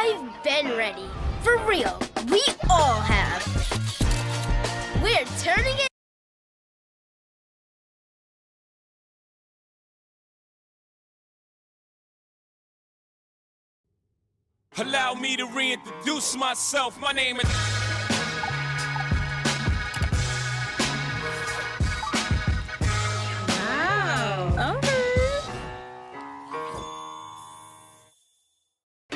I've been ready. For real, we all have. We're turning it. Allow me to reintroduce myself. My name is... Wow. Okay.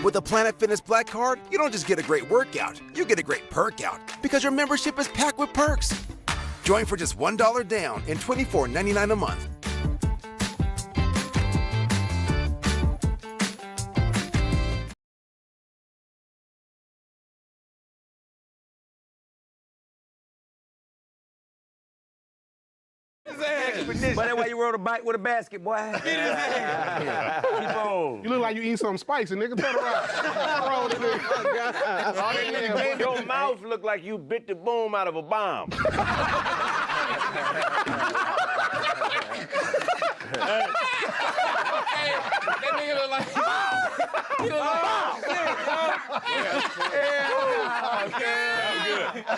With the Planet Fitness Black Card, you don't just get a great workout, you get a great perk out because your membership is packed with perks. Join for just $1 down and $24.99 a month. But that's why you rode a bike with a basket, boy. Keep on. You look like you eat some spicy, nigga. Turn around. Your mouth look like you bit the boom out of a bomb. That nigga look like... He look like...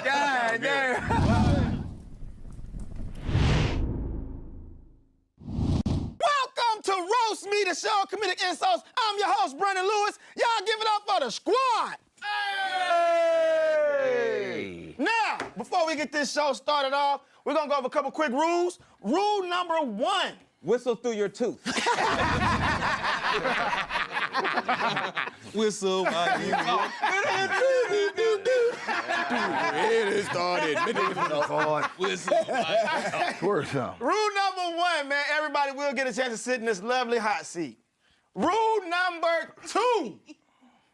God damn. Welcome to Roast Me, the show of comedic insults. I'm your host, Brandon Lewis. Y'all give it up for the squad. Hey! Now, before we get this show started off, we're gonna go over a couple quick rules. Rule number 1. Whistle through your tooth. Whistle while you It started. Rule number 1, man. Everybody will get a chance to sit in this lovely hot seat. Rule number 2.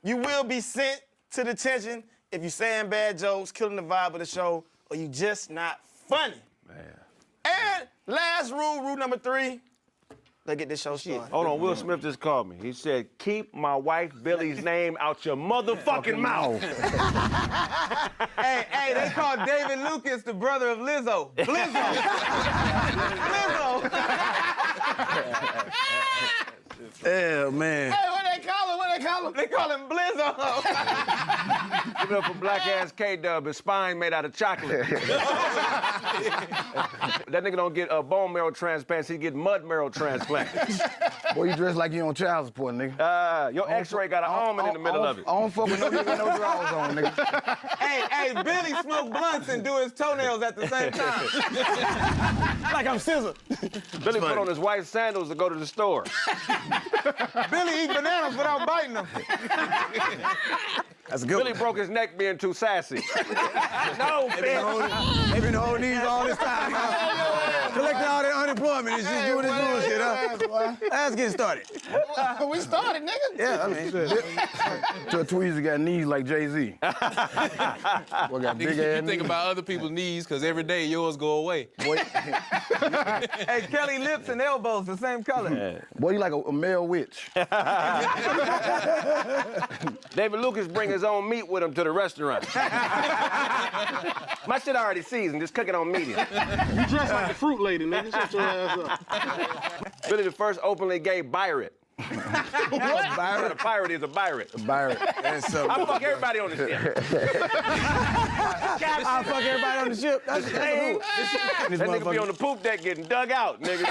You will be sent to detention if you saying bad jokes, killing the vibe of the show, or you just not funny. Man. And last rule, rule number 3. Let's get this show started. Hold on, Will Smith just called me. He said, keep my wife Billy's name out your motherfucking mouth. Hey, they call David Lucas the brother of Lizzo. Blizzo. Blizzo. Yeah, man. Hey, what they call him? What they call him? They call him Blizzo. Give it up for black-ass K-Dub, his spine made out of chocolate. That nigga don't get a bone marrow transplant, he get mud marrow transplant. Boy, you dress like you on child support, nigga. Your x-ray got an almond in the middle of it. I don't fuck with no nigga, no drawers on, nigga. hey, Billy smoke blunts and do his toenails at the same time. Like I'm Scissor. Billy put on his white sandals to go to the store. Billy eat bananas without biting them. That's a good Billy one. broke his neck being too sassy. No, bitch. They been holding these all this time, huh? Collecting all that unemployment and just doing this bullshit, huh? Let's get started. We started, nigga. Yeah, I mean, Till Tweezy got knees like Jay-Z. Boy, got big ass You think knees. about other people's knees, because every day yours go away. Boy, Hey, Kelly lips and elbows the same color. boy, you like a male witch. David Lucas bring his own meat with him to the restaurant. My shit already seasoned, just cook it on medium. You dress like a fruit lady, nigga. Shut your ass up. Billy the first openly gay pirate. What? A pirate is a pirate. Byron. That's so I fuck everybody on the ship. I'll fuck everybody on the ship. That's a hoop. That nigga be on the poop deck getting dug out, nigga.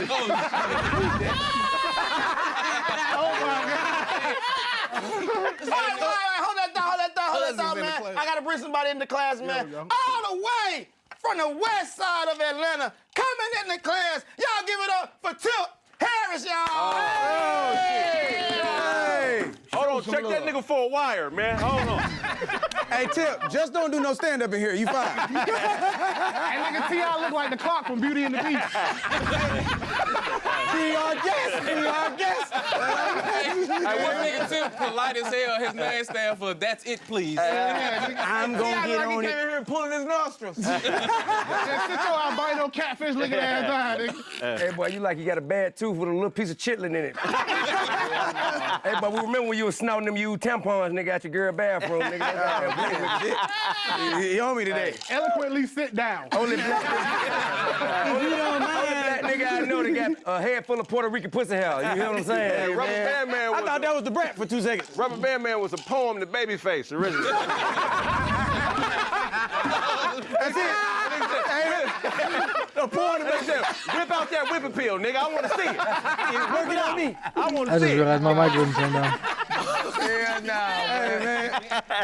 Hold that thought, man. I gotta bring somebody into class, man. All the way from the west side of Atlanta, coming into class. Y'all give it up for Tip Harris, y'all. Hey! Hold on, check that nigga for a wire, man. Hold on. Hey, Tip, just don't do no stand-up in here. You fine. Hey, nigga, T.I. look like the clock from Beauty and the Beast. Be our guest. Be our guest. Hey, one nigga Tip polite as hell. His name stand for "That's it, please." I'm gonna get Like he on came it. in here pulling his nostrils. Sit your albino catfish looking ass down, nigga. Hey, boy, you like you got a bad tooth with a little piece of chitlin in it. Hey, but we remember when you was snouting them used tampons, nigga, at your girl bathroom, nigga. He on me today. Eloquently sit down. Only black nigga I know that got a head full of Puerto Rican pussy hair. You hear what I'm saying? Hey, Rubber man? Band Man I thought that was the Brat for 2 seconds. Rubber Band Man was a poem to Babyface originally. That's it. A porn to Whip out that whipping pill, nigga. I want to see it. Work it on me. I want I to just see it. realized my mic wouldn't turn down. Yeah, Hey, man.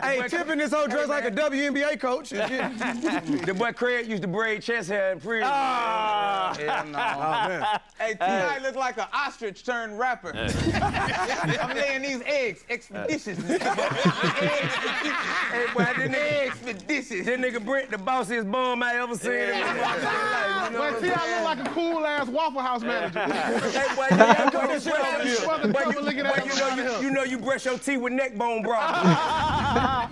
Hey, tipping this whole dress like a WNBA coach. The boy Craig used to braid chest hair in prison. Hell no. man. Hey, T.I. look like an ostrich turned rapper. I'm laying these eggs expeditiously. Hey, boy, this nigga, Expeditious. this nigga Brent, the bossiest bum I ever seen in my life. You know But what see, I'm I look saying? like a cool ass Waffle House manager. Hey, boy, you know you brush your teeth with neck bone broth.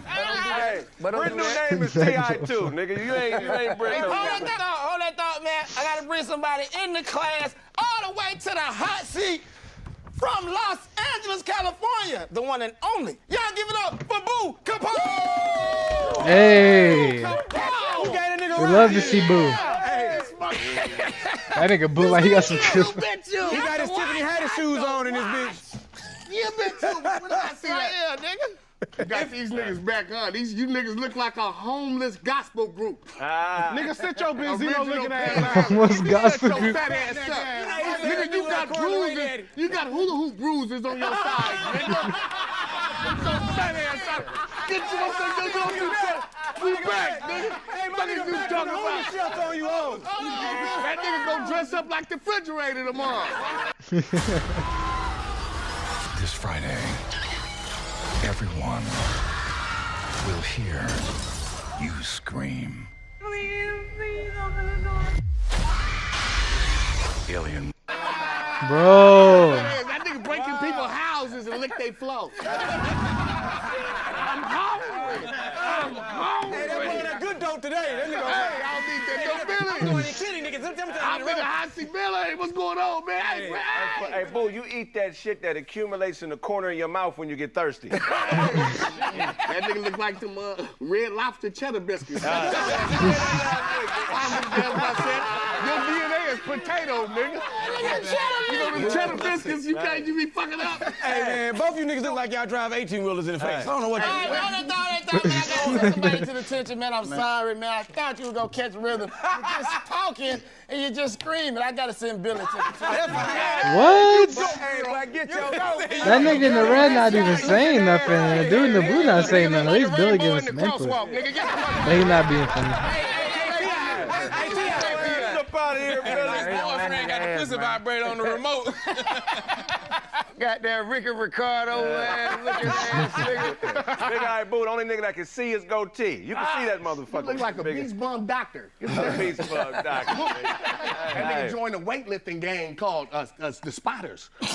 Hey, But Brent new name is T.I. too, nigga. You ain't Brent. Hold that thought, man. I gotta bring somebody in the class all the way to the hot seat from Los Angeles, California. The one and only. Y'all give it up for Boo Capone! Hey, Capone! You got a nigga we right. love to see Boo. Hey, That nigga Boo like he got some You shoes. bet you. he got his Tiffany Haddish shoes on in this bitch. You bet you. What I see right here, nigga. You got these niggas back on. You niggas look like a homeless gospel group. Nigga, sit your Benzino looking ass down. Almost gospel Your group. fat ass up. Nigga, you got bruises. You got hula hoop bruises on your thighs, nigga. Get your fat ass up. Get your We back, nigga. What is you talking about? Shelter on you all. That nigga gonna dress up like the refrigerator tomorrow. This Friday, everyone will hear you scream. Alien. Bro. That nigga breaking people's houses and lick they flow. I'm hungry. Hey, that boy that good dope today. That nigga. Hey, I don't need that no Billy. Doing it kidding niggas. I'm in the hot seat, Billy. What's going on, man? Hey, Hey, Boo, you eat that shit that accumulates in the corner of your mouth when you get thirsty. That nigga look like them red lobster cheddar biscuits. Your DNA is potato, nigga. You know them cheddar biscuits, you can't be fucking up. Hey, man, both you niggas look like y'all drive 18-wheelers in the face. I don't know what you Hey, hold that thought, man. I gotta send somebody to the attention, man. I'm sorry, man. I thought you were gonna catch rhythm. You're just talking and you're just screaming. I gotta send Billy to the attention. What? Hey, boy, get your That nigga in the red not even saying nothing. And the dude in the blue not saying nothing. At least Billy giving some input. But he not being funny. Up out of here, Billy. His boyfriend got the pussy vibrator on the remote. Got that Ricky Ricardo ass looking ass nigga. Big eye Boo, the only nigga that can see is goatee. You can see that motherfucker. Look like a Big- beach bum doctor. Beach bum doctor. That nigga joined a weightlifting gang called the Spotters. Hey,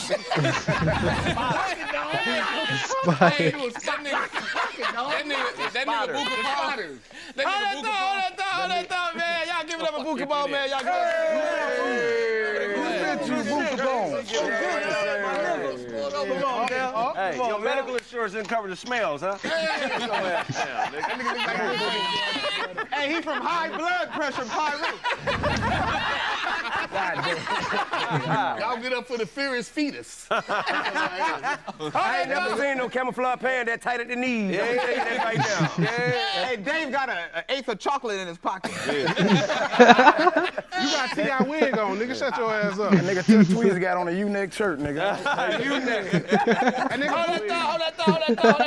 it was that nigga Boo Capone. That nigga Boo Capone. Hold that thought, man. Y'all give it up for Boo Capone, man. Y'all give it Hey, your medical insurance didn't cover the smells, huh? Hey, he from high blood pressure, Pyro. Y'all get up for the furious fetus. I ain't never seen no camouflage pants that tight at the knees. Yeah, that right now. Hey, Dave got an eighth of chocolate in his pocket. You got T.I. wig on, nigga. Shut your ass up. Nigga, Till Tweez got on a U-neck shirt, nigga. Hold that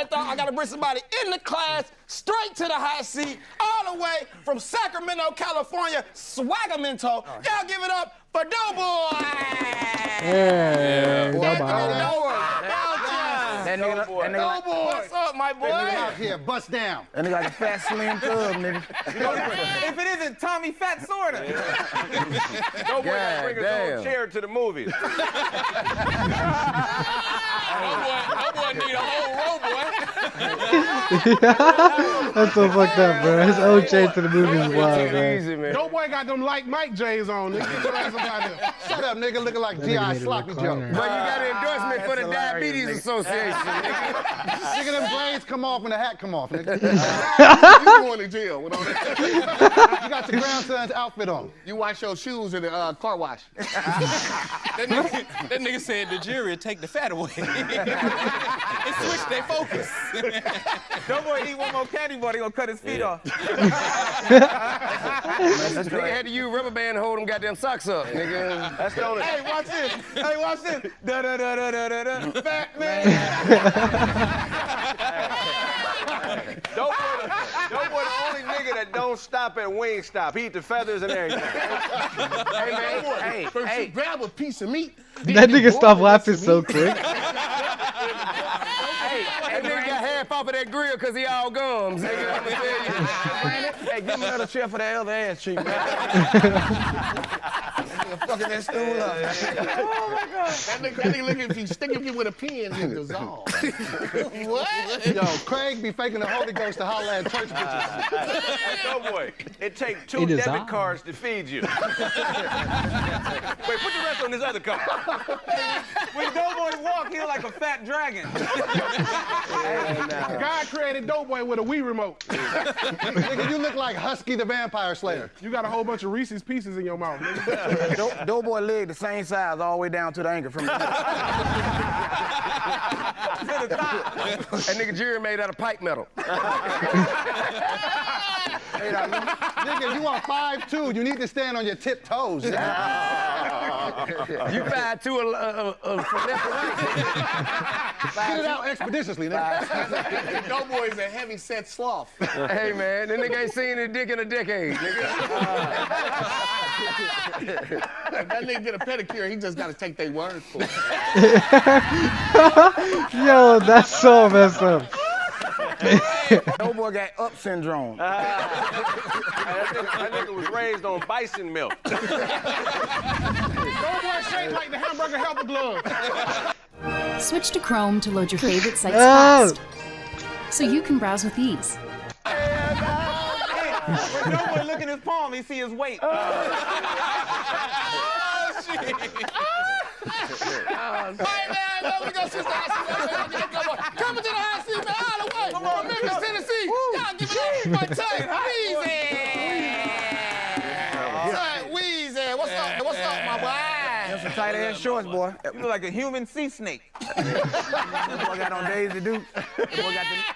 thought. I gotta bring somebody in the class, straight to the hot seat, all the way from Sacramento, California, Swagamento. Y'all give it up for Doughboy! Yeah. That nigga, What's up, my boy? Out here, bust down. that nigga like a fat, slim thug, nigga. If it isn't Tommy Fat Sorta. Don't worry, I'll bring his own chair to the movies. That boy need a whole row, boy. That's so fucked up, bro. His old change to the movie is wild, man. Easy, man. Doughboy got them like Mike J's on, nigga. Get your ass up out there. Shut up, nigga, looking like G.I. Sloppy Joe. But you got an endorsement for the Diabetes Association, nigga. Nigga, them braids come off when the hat come off, nigga. You going to jail with all that. You got your grandson's outfit on. You wash your shoes in the car wash. That nigga said the jury would take the fat away. And switch their focus. Don't boy eat one more candy bar, he gonna cut his feet off. Nigga had to use rubber band to hold them goddamn socks up, nigga. That's the only. Hey, watch this. Hey, watch this. Da da da da da da da. Fat man. Don't boy the only nigga that don't stop at Wingstop. He eat the feathers and everything. Hey, man. Hey, first you grab a piece of meat. That nigga stopped laughing so quick. That nigga got half off of that grill because he all gums, nigga. I'ma tell you. Hey, give me another chair for that other ass cheek, man. Fucking that stool up. Oh my God. That nigga look at you, sticking you with a pen and dissolve. What? Yo, Craig be faking the Holy Ghost to holler at church bitches. Doughboy, it takes 2 debit cards to feed you. Wait, put the rest on this other card. When Doughboy walk, he like a fat dragon. God created Doughboy with a Wii remote. Nigga, you look like Husky the Vampire Slayer. You got a whole bunch of Reese's Pieces in your mouth, nigga. Doughboy leg the same size all the way down to the ankle from the top. That nigga Jerry made out of pipe metal. Nigga, you are 5'2". You need to stand on your tiptoes. You 5'2" from left to right. Get it out expeditiously, nigga. Doughboy is a heavy set sloth. Hey, man, that nigga ain't seen his dick in a decade, nigga. If that nigga get a pedicure, he just got to take their word for it. Yo, that's so messed up. Doughboy got up syndrome. That nigga was raised on bison milk. Doughboy shaped like the hamburger helper glove. Switch to Chrome to load your favorite sites fast, so you can browse with ease. When Doughboy look at his palm, he see his weight. Coming to the high seat, man, all the way. Come on, Memphis, Tennessee. Y'all give it up for my tight Weezy. Weezy, what's up? What's up, my boy? That's some tight ass shorts, boy. You look like a human sea snake. That boy got on Daisy Duke. That boy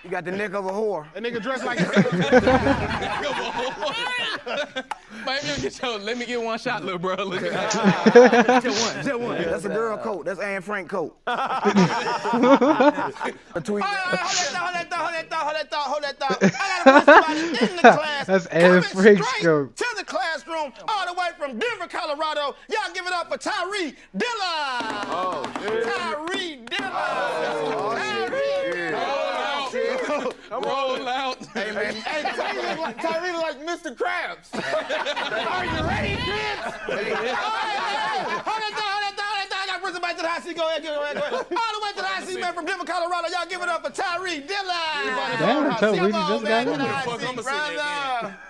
got the neck of a whore. That nigga dressed like Let me get one shot, little bro. Look at Just one. That's a girl coat. That's Anne Frank coat. Hold that thought. I gotta put somebody in the class. That's Anne Frank's coat. To the classroom, all the way from Denver, Colorado. Y'all give it up for Tyree Dillon. Oh, shit. Tyree Dillon. roll out. Hey, man. Hey, Tyree look like Mr. Krabs. Are you ready, kids? Hold that thought. I got to bring somebody to the high seat. Go ahead. All the way to the high seat, man, from Denver, Colorado. Y'all give it up for Tyree Dillon. Damn, tell Weezy just got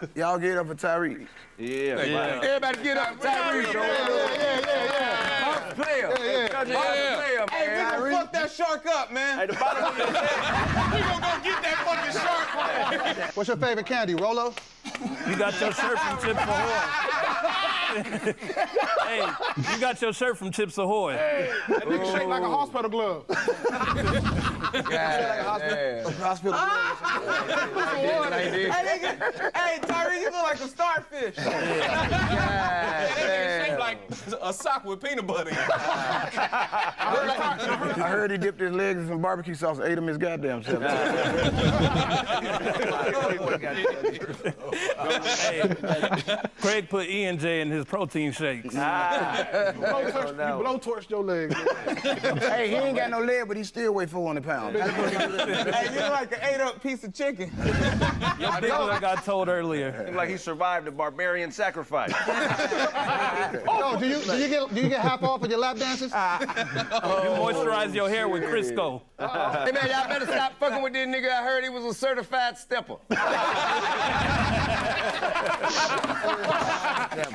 in. Y'all get up for Tyree. Yeah. Everybody get up, Tyree. Player. Hey, we gonna fuck that shark up, man. At the bottom of your head. We gonna go get that fucking shark. What's your favorite candy, Rolo? You got your shirt from Chips Ahoy. Hey, you got your shirt from Chips Ahoy. Hey, that nigga shaped like a hospital glove. Hospital. Hey, Tyree, you look like a starfish. That nigga shaped like a sock with peanut butter in it. I heard he dipped his legs in some barbecue sauce and ate him his goddamn self. Hey, Craig put E&J in his protein shakes. You blowtorched your legs. Hey, he ain't got no leg, but he still weigh 400 pounds. Hey, you look like an ate-up piece of chicken. Your dick look like I told earlier. Like he survived a barbarian sacrifice. Oh, do you get half off of your lap dances? You moisturize your hair with Crisco. Hey, man, y'all better stop fucking with this nigga. I heard he was a certified stepper.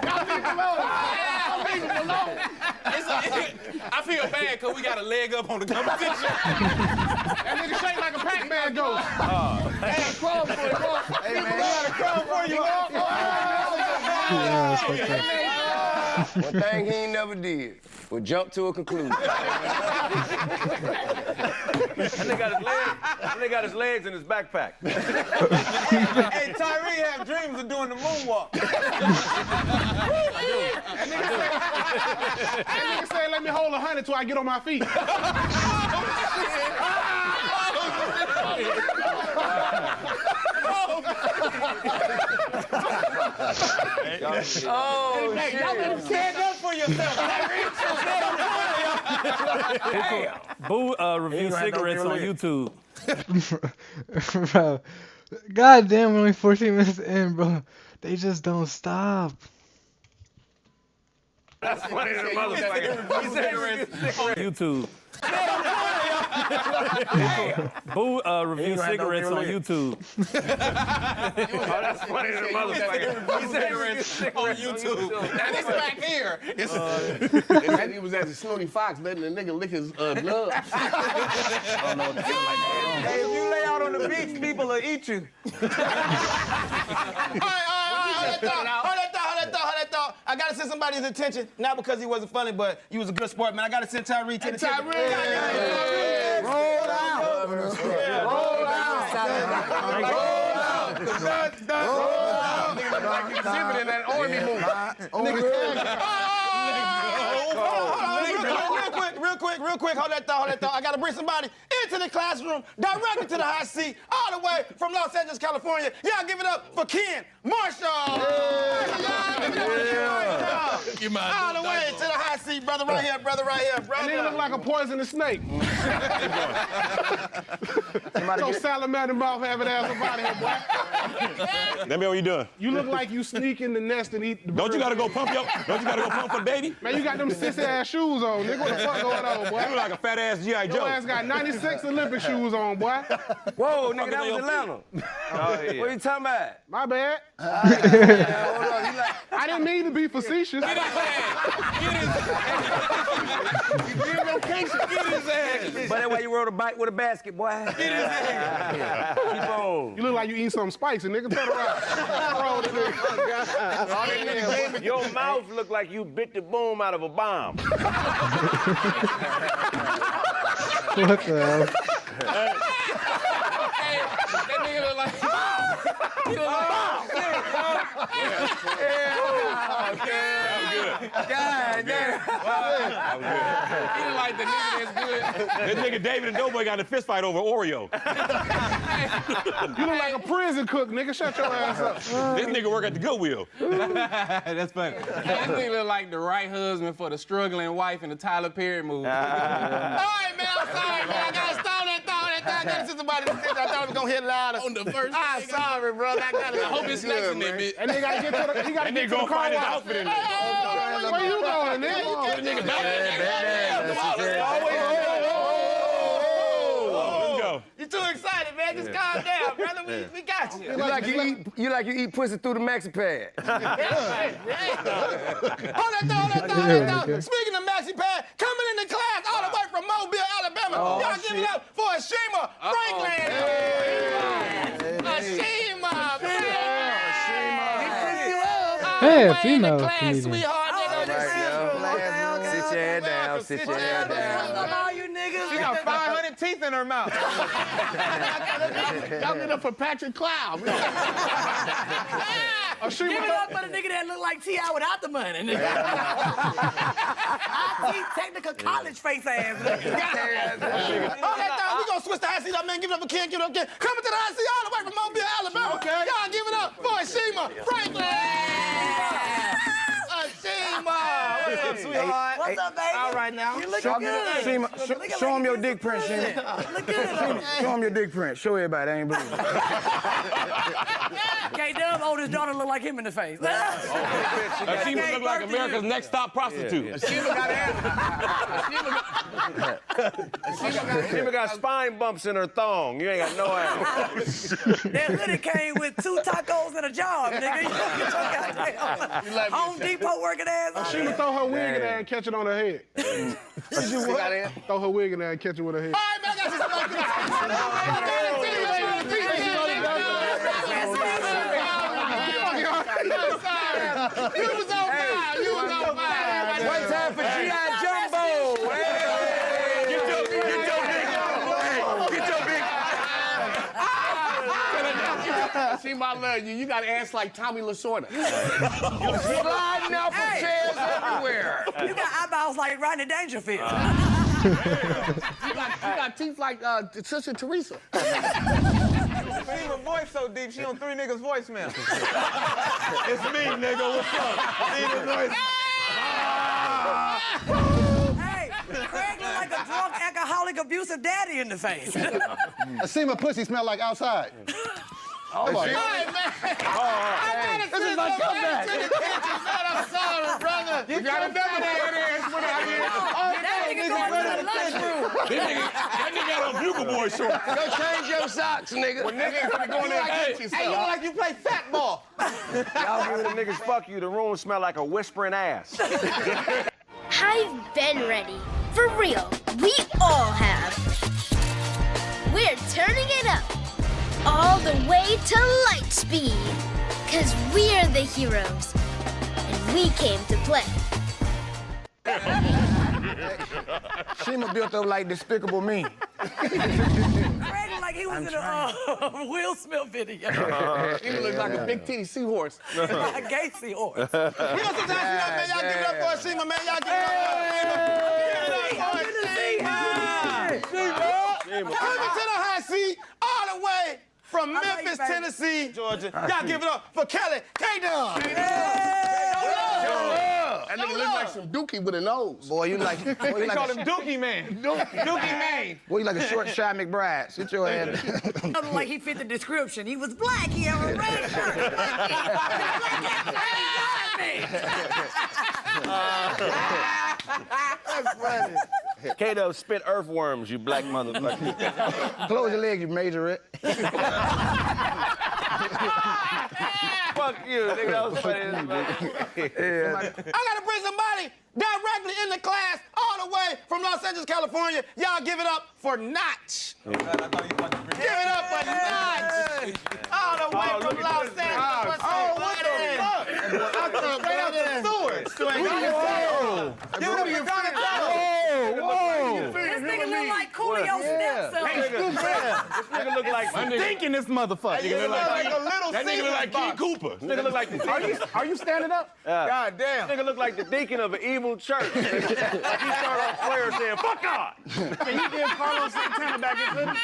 Y'all leave him alone. I feel bad because we got a leg up on the competition. That nigga shake like a Pac-Man ghost. Hey, a crumb for you, boy. Hey, man, we got a crumb for you, Yeah, that's fucked up. One thing he ain't never did was jump to a conclusion. That nigga got his legs in his backpack. Hey, Tyree have dreams of doing the moonwalk. That nigga say, let me hold 100 till I get on my feet. Oh, hey, y'all better stand up for yourself. Boo review cigarettes on YouTube. Bro, god damn, we're only 14 minutes in, bro. They just don't stop. That's funny as a motherfucker. YouTube. Boo review cigarettes on YouTube. That's funny as a motherfucker. Cigarettes on YouTube. Now this back here. And he was at the Snooty Fox letting the nigga lick his gloves. Hey, if you lay out on the beach, people will eat you. Hold that thought. I gotta send somebody's attention, not because he wasn't funny, but he was a good sport, man. I gotta send Tyree to the Tyree! Roll out! Roll out! Nigga like exhibiting that army movie. Real quick, hold that thought. I gotta bring somebody into the classroom, directly to the hot seat, all the way from Los Angeles, California. Y'all give it up for Ken Marshall. All the way to the hot seat, brother, right here, brother. And he look like a poisonous snake. So salamander mouth having ass up out of here, boy. Let me know what you doing. You look like you sneak in the nest and eat the Don't you gotta go pump for the baby? Man, you got them sissy ass shoes on, nigga. What the fuck going on, boy? You look like a fat ass G.I. Joe. Your ass got 96 Olympic shoes on, boy. Whoa, nigga, that was Atlanta. What are you talking about? My bad. I didn't mean to be facetious. Get his ass. But that's why you rode a bike with a basket, boy. Get his ass. Keep on. You look like you eat something spicy, nigga. Turn around. Your mouth look like you bit the boom out of a bomb. What the hell? Hey, that nigga look like... He look like... God damn. He look like the nigga that's good. This nigga David and Doughboy got in a fist fight over Oreo. You look like a prison cook, nigga. Shut your ass up. This nigga work at the Goodwill. That's funny. This nigga look like the right husband for the struggling wife in the Tyler Perry movie. All right, man, I'm sorry, man. I gotta stall that thought. I gotta send somebody to attention. I thought it was gonna hit louder. On the first I'm sorry, brother. I hope it's next in that bitch. And they gotta get to the, he gotta And get they to the gonna car find his wash. outfit in there. Where you going, nigga? Let's go. You too excited, man. Just calm down, brother. We got you. You like you eat pussy through the maxi pad. Hold that thought. Speaking of maxi pad, coming into class all the way from Mobile, Alabama. Y'all give it up for Ashima Franklin. Ashima, Hey, a female comedian. sweetheart, nigga. Sit your head down. Sit your head down. All you niggas. She got 500 teeth in her mouth. Y'all get up for Patrick Cloud. Give it up for the nigga that look like T.I. without the money, nigga. I see technical college face ass. We gonna switch the high seat up, man. Give it up for Ken, give it up, Ken. Coming to the high seat all the way from Mobile, Alabama. Okay. Y'all give it up for Ashima Franklin. Ashima. What's up, sweetheart? What's up, baby? All right now. You looking good. Show him your dick print, Shima. Look good. Show him your dick print. Show everybody. I ain't believe it. K-Dub's oldest daughter look like him in the face. Ashima look like America's next top prostitute. Ashima got spine bumps in her thong. You ain't got no ass. That hoodie came with 2 tacos and a job, nigga. You get your goddamn Home Depot working ass. She would throw her wig in there and catch it on her head. Throw her wig in there and catch it with her head. All right, man, I got you was on fire. You was on fire. One time for G.I. Jumbo. Get your big. See, I love you. You got ass like Tommy Lasorda. Sliding out from chairs everywhere. You got eyeballs like Rodney Dangerfield. You got teeth like Sister Teresa. Her voice so deep, she on 3 niggas' voicemail. It's me, nigga. What's up? Hey, Craig look like a drunk, alcoholic, abusive daddy in the face. I see my pussy smell like outside. Oh my God, man! This is my comeback. I'm sorry, brother. You gotta remember that That nigga got on Bugle Boy shorts. Go change your socks, nigga. Well, nigga, gonna go in there and get you. Hey, you look like you play fat ball. Y'all give the niggas fuck you. The room smell like a whispering ass. I've been ready. For real, we all have. We're turning it up. All the way to light speed. 'Cause we're the heroes. And we came to play. Shima built up like Despicable Me. Craig look like he was in a Will Smith video. He looks like a big titty seahorse. A gay seahorse. We gonna sit down, man. Y'all give it up for Shima, man. Y'all give it up for Shima. Coming to the hot seat all the way from Memphis, Tennessee, Georgia. Y'all give it up for Kelly K-Dub. That nigga looks like some dookie with a nose. Boy, you like... Boy, They call him Dookie Man. Dookie Man. Boy, you like a short, shy McBride. Sit your ass down. Looked like he fit the description. He was black. He had a red shirt. That's funny. Kato spit earthworms, you black motherfucker. Close your legs, you major it. Fuck you, nigga. That was funny as fuck. I gotta bring somebody directly in the class all the way from Los Angeles, California. Y'all give it up for Notch. Give it up for Notch. All the way from Los Angeles. What the fuck? Straight out the sewers. Give it up for This nigga look like Coolio's stepson. This nigga look like... Thinking this motherfucker. That nigga look like King Cooper. This nigga look like the deacon. Are you standing up? God damn. This nigga look like the deacon of an evil church. Like he started off prayer saying, fuck God. Can you give Carlos Santana back his hoodie?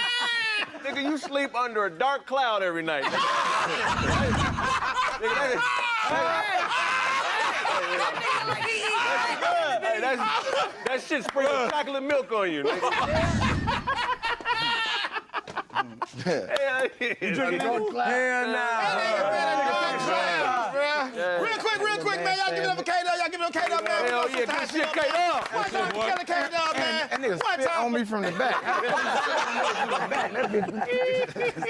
Nigga, you sleep under a dark cloud every night. That shit sprinkles chocolate milk on you, nigga. Hell Real quick, man. Y'all give it up for K-Dub. Y'all give it up for K-Dub, man. Hell yeah, good shit, K-Dub. One time for Kelly K-Dub, man. That nigga spit on me from the back.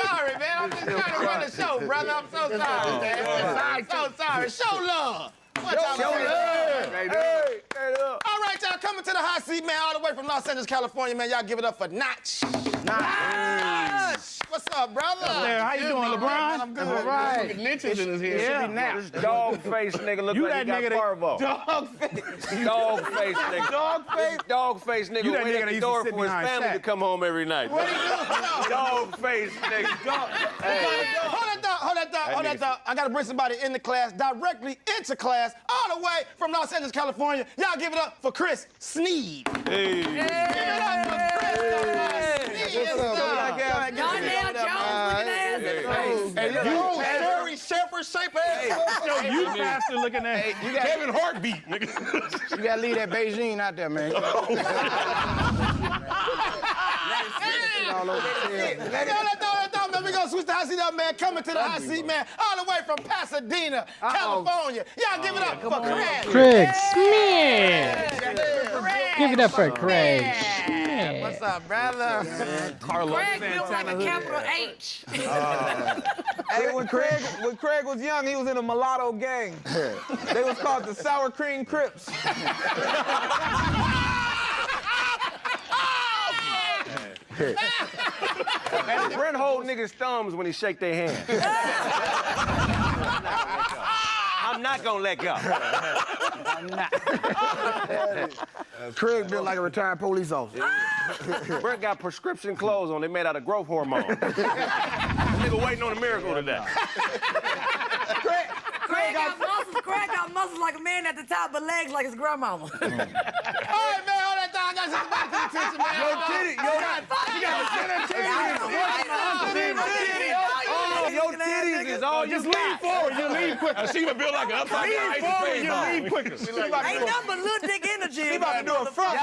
Sorry, man. I'm just trying to run the show, brother. I'm so sorry, man. I'm so sorry. Show love. Show love. All right, y'all, coming to the hot seat, man, all the way from Los Angeles, California, man. Y'all give it up for Notch. Notch. What's up, brother? How you doing, LeBron? I'm good. All right. Lynchings in his head. Yeah. This dog face nigga look like he got parvo. Dog face. Dog face nigga. Dog face. Dog face nigga You that wait nigga at that the used to door sit for his behind family Shaq. to come home every night. Dog face nigga. Hold that thought. I gotta bring somebody in the class, directly into class, all the way from Los Angeles, California. Y'all give it up for Chris Sneed. Hey. Give it up for Chris Sneed. Darnell Jones looking ass. Hey, you Sherry Shepherd shape ass. Yo, you bastard looking at Kevin Heartbeat, nigga. You gotta leave that Beijing out there, man. Man, we gonna switch the hot seat up, man. Coming to the hot seat, man. All the way from Pasadena, California. Y'all give it up for Craig. Craig Smith. Give it up for Craig Smith. What's up, brother? Carlos Craig built like a capital H. Hey, when Craig was young, he was in a mulatto gang. They was called the Sour Cream Crips. Brent hold niggas' thumbs when he shake their hand. I'm not gonna let go. I'm not. Craig built like a retired police officer. Brent got prescription clothes on. They made out of growth hormone. Nigga waiting on a miracle today. Craig got muscles like a man at the top, but legs like his grandmama. All right, man, hold that thought. I got something back to the attention, man. Yo, titty, yo, You got to sit there, Your titties is all you Just lean forward, you lean quicker. She would build like an upside down Lean ice forward, cream you bar. lean quicker. Ain't nothing but little dick energy. He about to do a front.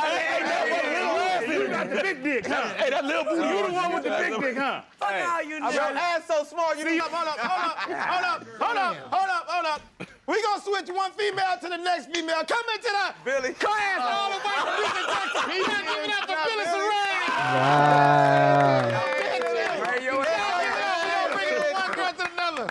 You got the big dick, huh? Hey, that little booty. You the one with the big dick, huh? Fuck all you Your know. ass so small, you need. Hold up. We gonna switch one female to the next female. Come into the Billy. class all the way from Houston, Texas. He's not giving up for Billy Saran. Wow. Hey, yo, Bring it from one girl to another.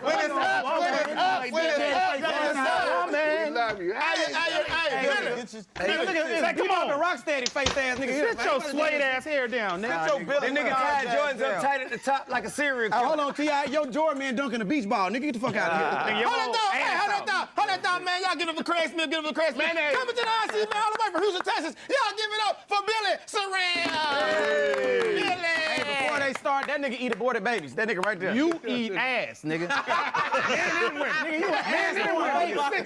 Come on, Rocksteady face ass nigga. Sit your suede ass hair down, nigga. That nigga tied Jordans up tight at the top like a cereal. Hold on, T.I. Yo, Jordan man dunking the beach ball. Nigga, get the fuck out of here. Hold that thought, man. Y'all give it up for Craig Smith, give it up for Craig Smith. Coming to the IC, man, all the way from Houston, Texas. Y'all give it up for Billy Saran. Billy. Hey, before they start, that nigga eat aborted babies. That nigga right there. You eat ass, nigga. Nigga, you an ass baby.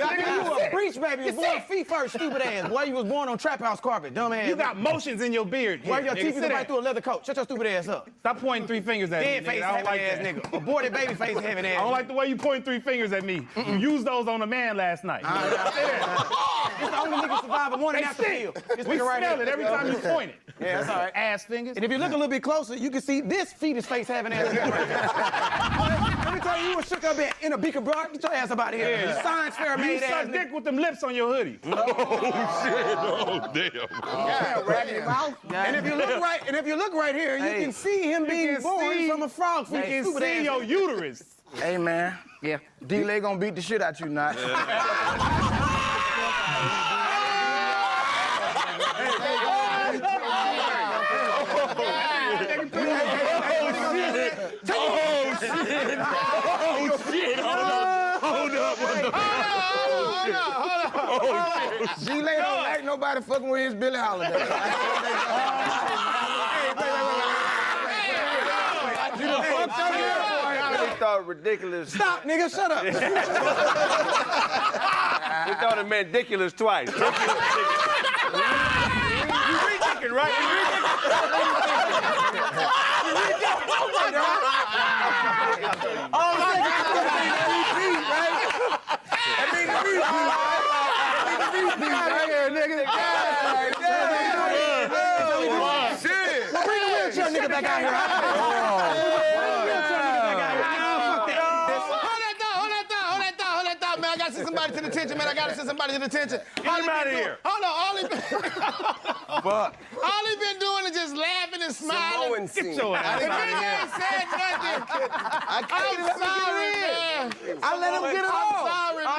Nigga, you a breech baby. You was born feet first, stupid ass. Boy, you was born on trap house carpet, dumb ass. You got motions in your beard. Why your teeth is right through a leather coat? Shut your stupid ass up. Stop pointing three fingers at me. Dead face, having ass nigga. Aborted baby face, having ass. I don't like the way you point three fingers at me. You used those on a man last night. It's the only nigga survive a morning after pill. We smell it every time you point it. Yeah, that's all right. Ass fingers. And if you look a little bit closer, you can see this fetus face having ass. Let me tell you, you was shook up in a beaker bar. Get your ass up out of here. Yeah. Science fair made ass. You suck dick with them lips on your hoodie. Oh, shit. Oh, damn. Yeah, raggedy mouth. And if you look right here, you can see him being born from a frog feet. You can see your uterus. Hey, man. Yeah. D-Lay gonna beat the shit out you, not. D-Lay don't like nobody fucking with his Billie Holiday. We thought ridiculous. Stop, nigga, shut up. We thought it meant ridiculous twice. You re-dicking, right? You Nigga back out here. Hold that thought, man. I gotta send somebody to the attention, man. Get him out of here. Hold on, all he been doing is just laughing and smiling. Get your ass. If he ain't said nothing, I'm sorry, man. I let him get it off. I'm sorry, man.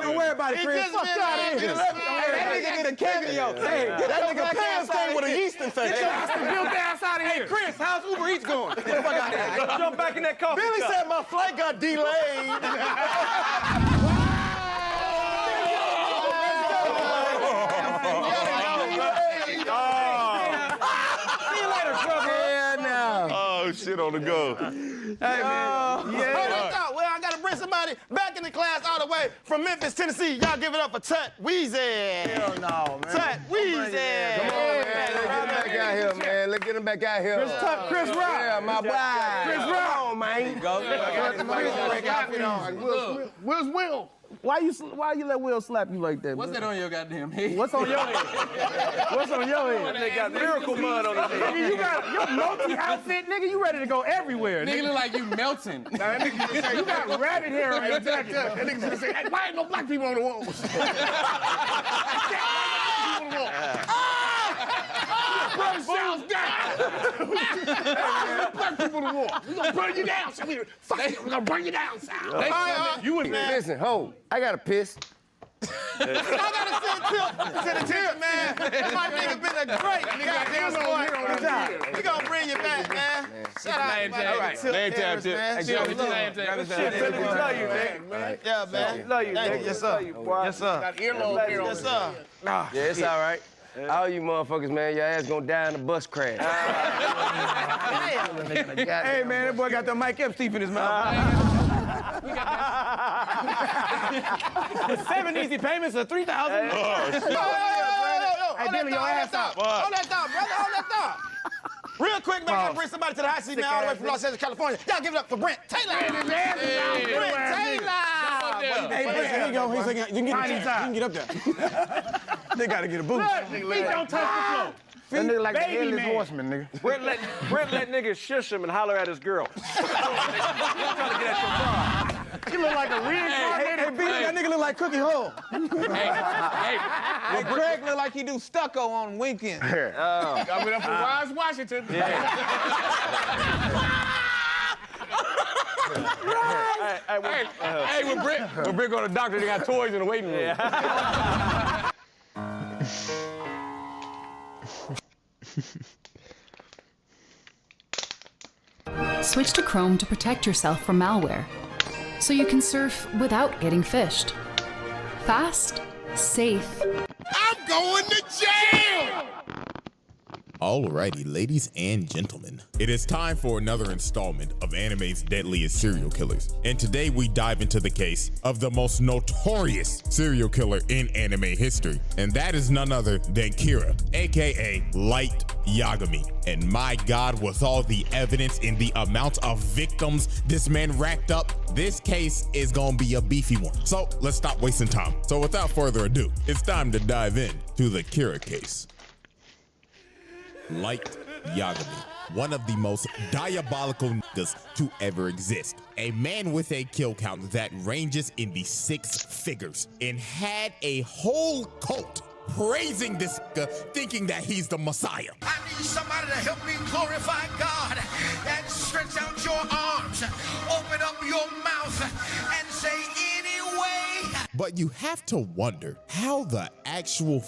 Don't worry about it, Chris. Fuck out of here. That nigga get a cameo. Hey, that nigga pants came with a yeast infection. Get your built ass out of here. Hey, Chris, how's Uber Eats going? Get the fuck out of here. Jump back in that coffee Billy cup. said my flight got delayed. See you later, Trevor. Yeah, now. Oh, shit on the go. Hey, man. Well, I gotta bring somebody back in the class all the way from Memphis, Tennessee. Y'all give it up for Tut Weezy. Hell no, man. Tut Weezy. Come on, man. Let's get him back out here, man. Let's get him back out here. Chris Rock. Yeah, my boy. Chris Rock. Come on, man. Where's Will? Why you let Will slap you like that? What's that on your goddamn head? What's on your head? What's on your head? They got miracle mud on his head. Nigga, you got your multi outfit, nigga. You ready to go everywhere? Nigga look like you melting. You got rabbit hair on your jacket. That nigga's gonna say, hey, why ain't no black people on the walls? Burn sounds down. Black people on the wall. We gonna burn you down. So we gonna burn you down, Sal. You was listen, ho. I gotta piss. I gotta send Tip to the tip, man. My nigga been a great goddamn sport. We gonna bring you back, man. Shout out to my nigga Tip Harris, man. Love you, man. Yeah, man. Love you, Thank nigga. you. Yes, sir. Yes, sir. Got earlobe here on Yes, sir. Yeah, it's all right. All you motherfuckers, man, your ass gonna die in a bus crash. Hey, man, that boy got the Mike Epps teeth in his mouth. 7 easy payments of $3,000. Hey, Billy, your ass up. Hold that thought, brother. Hold that thought. Real quick, man, I gotta bring somebody to the hot seat, man, all the way from Los Angeles, California. Y'all give it up for Brent Taylor. Brent Taylor. Hey, Brent, here you go. You can get up there. They gotta get a boost. Feet don't touch the floor. That nigga like the headless horseman, nigga. Brent let niggas shush him and holler at his girl. Trying to get at your car. You look like a reincarnated beast. That nigga look like Cookie Hole. Hey, Greg look like he do stucco on weekend. Coming up from Rise, Washington. Hey, when Brent go to the doctor, they got toys in the waiting room. Switch to Chrome to protect yourself from malware, so you can surf without getting phished. Fast, safe. I'm going to jail! Alrighty, ladies and gentlemen, it is time for another installment of anime's deadliest serial killers. And today we dive into the case of the most notorious serial killer in anime history. And that is none other than Kira, aka Light Yagami. And my God, with all the evidence and the amount of victims this man racked up, this case is gonna be a beefy one. So let's stop wasting time. So without further ado, it's time to dive in to the Kira case. Light Yagami, one of the most diabolical niggas to ever exist. A man with a kill count that ranges in the 6 figures and had a whole cult praising this nigga, thinking that he's the Messiah. I need somebody to help me glorify God and stretch out your arms, open up your mouth and say anyway. But you have to wonder how the actual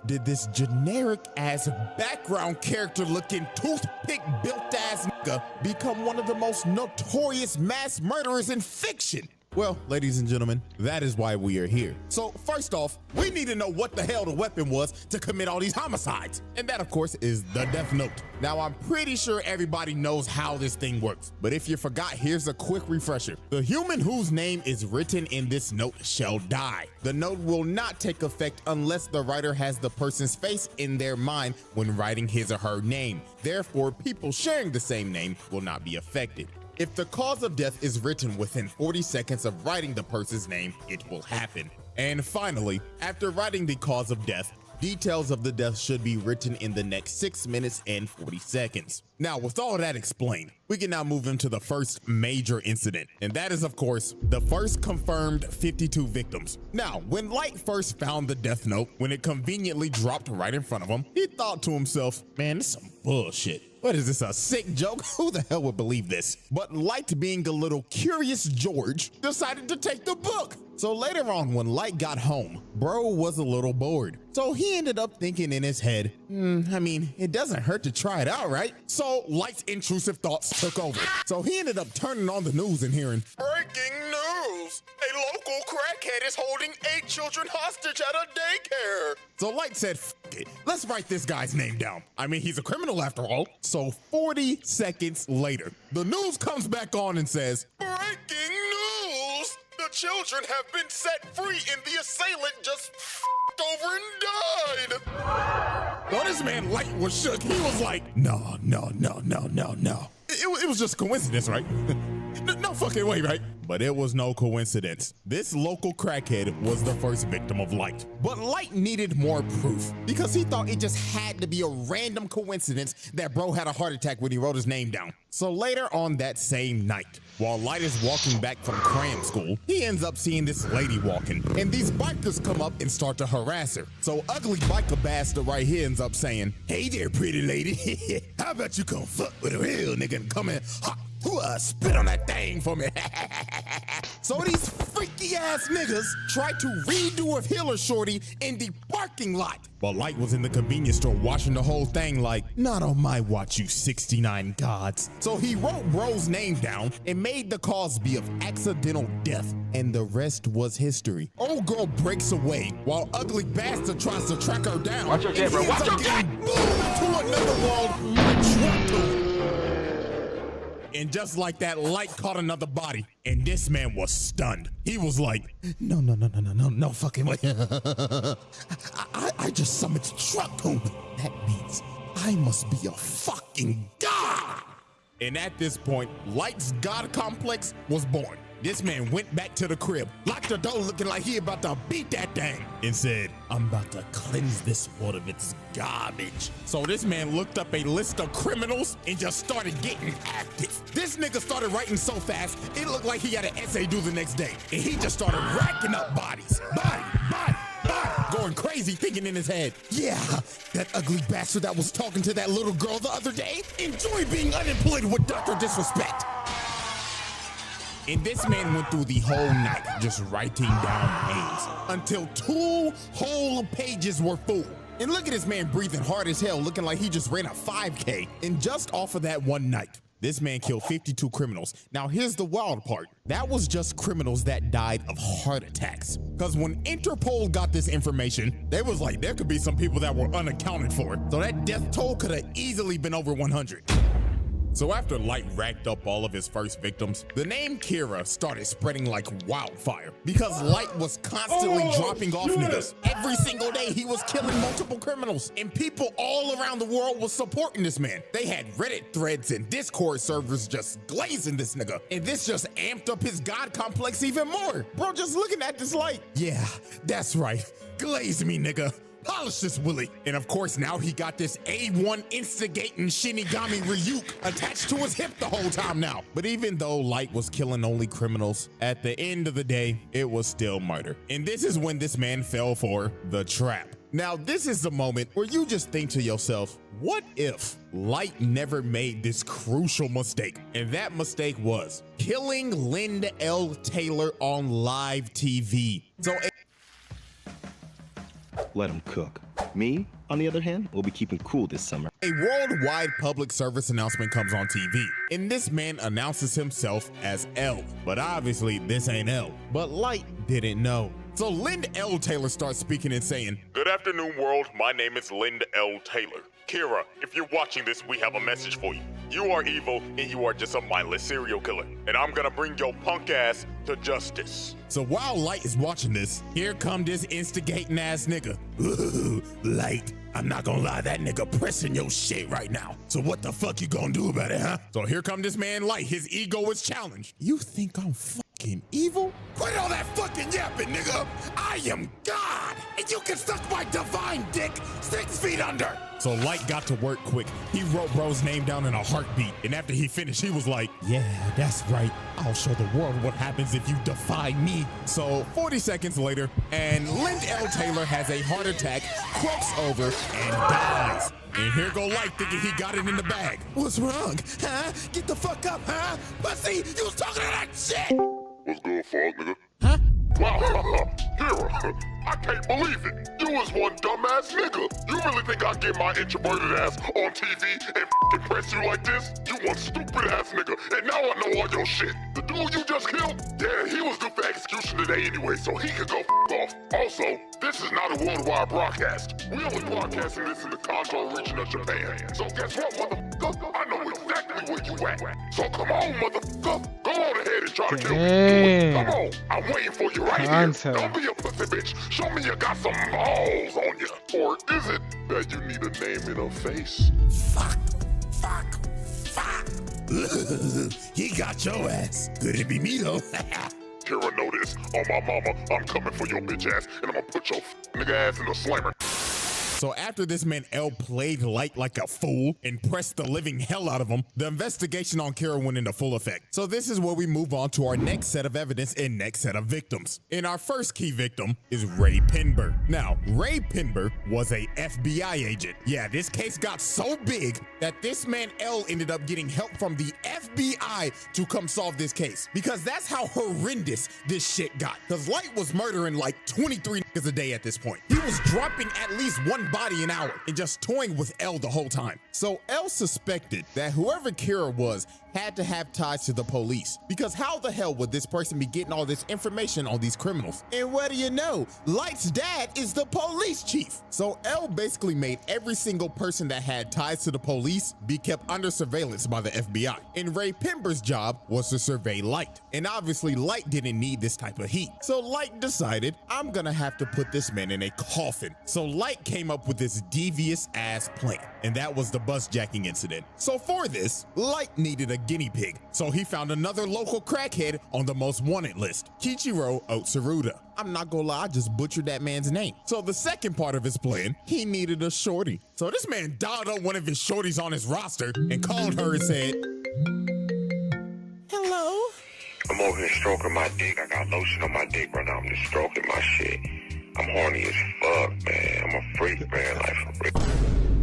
did this generic ass background character looking toothpick built ass nigga become one of the most notorious mass murderers in fiction? Well, ladies and gentlemen, that is why we are here. So first off, we need to know what the hell the weapon was to commit all these homicides. And that, of course, is the Death Note. Now, I'm pretty sure everybody knows how this thing works. But if you forgot, here's a quick refresher. The human whose name is written in this note shall die. The note will not take effect unless the writer has the person's face in their mind when writing his or her name. Therefore, people sharing the same name will not be affected. If the cause of death is written within 40 seconds of writing the person's name, it will happen. And finally, after writing the cause of death, details of the death should be written in the next 6 minutes and 40 seconds. Now, with all that explained, we can now move into the first major incident. And that is, of course, the first confirmed 52 victims. Now, when Light first found the Death Note, when it conveniently dropped right in front of him, he thought to himself, man, this is some bullshit. What is this, a sick joke? Who the hell would believe this? But Light, being a little curious George, decided to take the book. So later on, when Light got home, bro was a little bored. So he ended up thinking in his head, I mean, it doesn't hurt to try it out, right? So Light's intrusive thoughts took over. So he ended up turning on the news and hearing, breaking news! A local crackhead is holding 8 children hostage at a daycare. So Light said, F it, let's write this guy's name down. I mean, he's a criminal after all. So 40 seconds later, the news comes back on and says, breaking news! The children have been set free and the assailant just f***ed over and died. Well, this man Light was shook. He was like, no. It was just a coincidence, right? No fucking way, right? But it was no coincidence. This local crackhead was the first victim of Light. But Light needed more proof because he thought it just had to be a random coincidence that bro had a heart attack when he wrote his name down. So later on that same night, while Light is walking back from cram school, he ends up seeing this lady walking, and these bikers come up and start to harass her. So ugly biker bastard right here ends up saying, "Hey there, pretty lady. How about you come fuck with a real nigga and come in spit on that thing for me." So these freaky ass niggas tried to redo a Hiller shorty in the parking lot. But Light was in the convenience store watching the whole thing like, "Not on my watch, you 69 gods." So he wrote bro's name down and made the cause be of accidental death, and the rest was history. Old girl breaks away while ugly bastard tries to track her down. Watch your jet, bro. Watch your jet! Moved to another world like truck to. And just like that, Light caught another body, and this man was stunned. He was like, no fucking way. I just summoned truck home. That means I must be a fucking god. And at this point, Light's god complex was born. This man went back to the crib, locked the door looking like he about to beat that thing, and said, "I'm about to cleanse this world of its garbage." So this man looked up a list of criminals and just started getting active. This nigga started writing so fast, it looked like he had an essay due the next day. And he just started racking up bodies. Body. Going crazy, thinking in his head, "Yeah, that ugly bastard that was talking to that little girl the other day enjoyed being unemployed with Dr. Disrespect." And this man went through the whole night just writing down names until 2 whole pages were full. And look at this man breathing hard as hell, looking like he just ran a 5K. And just off of that one night, this man killed 52 criminals. Now here's the wild part. That was just criminals that died of heart attacks. Because when Interpol got this information, they was like, there could be some people that were unaccounted for. So that death toll could have easily been over 100. So after Light racked up all of his first victims, the name Kira started spreading like wildfire because Light was constantly dropping off niggas. Every single day he was killing multiple criminals, and people all around the world was supporting this man. They had Reddit threads and Discord servers just glazing this nigga, and this just amped up his god complex even more. Bro, just looking at this Light, yeah, that's right, glaze me, nigga. Polish this Willie. And of course, now he got this A1 instigating Shinigami Ryuk attached to his hip the whole time now. But even though Light was killing only criminals, at the end of the day, it was still murder. And this is when this man fell for the trap. Now, this is the moment where you just think to yourself, what if Light never made this crucial mistake? And that mistake was killing Linda L. Taylor on live TV. So let him cook. Me, on the other hand, will be keeping cool this summer. A worldwide public service announcement comes on TV, and this man announces himself as L. But obviously, this ain't L. But Light didn't know. So Linda L. Taylor starts speaking and saying, "Good afternoon, world. My name is Linda L. Taylor. Kira, if you're watching this, we have a message for you. You are evil, and you are just a mindless serial killer. And I'm gonna bring your punk ass to justice." So while Light is watching this, here come this instigating ass nigga. Ooh, Light, I'm not gonna lie, that nigga pressing your shit right now. So what the fuck you gonna do about it, huh? So here come this man Light, his ego is challenged. You think I'm fucking evil? Quit all that fucking yapping, nigga. I am God, and you can suck my divine dick 6 feet under. So Light got to work quick. He wrote bro's name down in a heartbeat. And after he finished, he was like, "Yeah, that's right. I'll show the world what happens if you defy me." So 40 seconds later, and Linda L. Taylor has a heart attack, croaks over, and dies. And here go Light thinking he got it in the bag. What's wrong, huh? Get the fuck up, huh? Pussy, you was talking to that shit! What's good, fuck, nigga? Huh? Wow, Kira, I can't believe it. You was one dumbass nigga. You really think I'd get my introverted ass on TV and f***ing press you like this? You one stupid ass nigga, and now I know all your shit. The dude you just killed? Yeah, he was due for execution today anyway, so he could go f*** off. Also, this is not a worldwide broadcast. We only broadcasting this in the Kanto region of Japan. So guess what, motherfucker? I know exactly where you at. So come on, motherfucker. Go on ahead and try to kill me. Come on, I'm waiting for you right here. Don't be a pussy bitch. Show me you got some balls on you. Or is it that you need a name and a face? Fuck. He got your ass. Could it be me though? Kara, know this. On my mama, I'm coming for your bitch ass, and I'm gonna put your nigga ass in the slammer. So after this man L played Light like a fool and pressed the living hell out of him, the investigation on Kara went into full effect. So this is where we move on to our next set of evidence and next set of victims. And our first key victim is Ray Pinber. Now, Ray Pinber was a FBI agent. Yeah, this case got so big that this man L ended up getting help from the FBI to come solve this case. Because that's how horrendous this shit got. Because Light was murdering like 23 niggas a day at this point. He was dropping at least one body an hour and just toying with L the whole time. So L suspected that whoever Kira was had to have ties to the police, because how the hell would this person be getting all this information on these criminals? And what do you know? Light's dad is the police chief. So L basically made every single person that had ties to the police be kept under surveillance by the FBI. And Ray Pinber's job was to survey Light. And obviously Light didn't need this type of heat. So Light decided, I'm gonna have to put this man in a coffin. So Light came up with this devious ass plan, and that was the bus jacking incident. So for this, Light needed a guinea pig. So he found another local crackhead on the most wanted list, Kichiro Otsuruda. I'm not gonna lie, I just butchered that man's name. So the second part of his plan, he needed a shorty. So this man dialed up one of his shorties on his roster and called her and said, hello? I'm over here stroking my dick. I got lotion on my dick right now. I'm just stroking my shit. I'm horny as fuck, man. I'm a freak, man. Like, for real.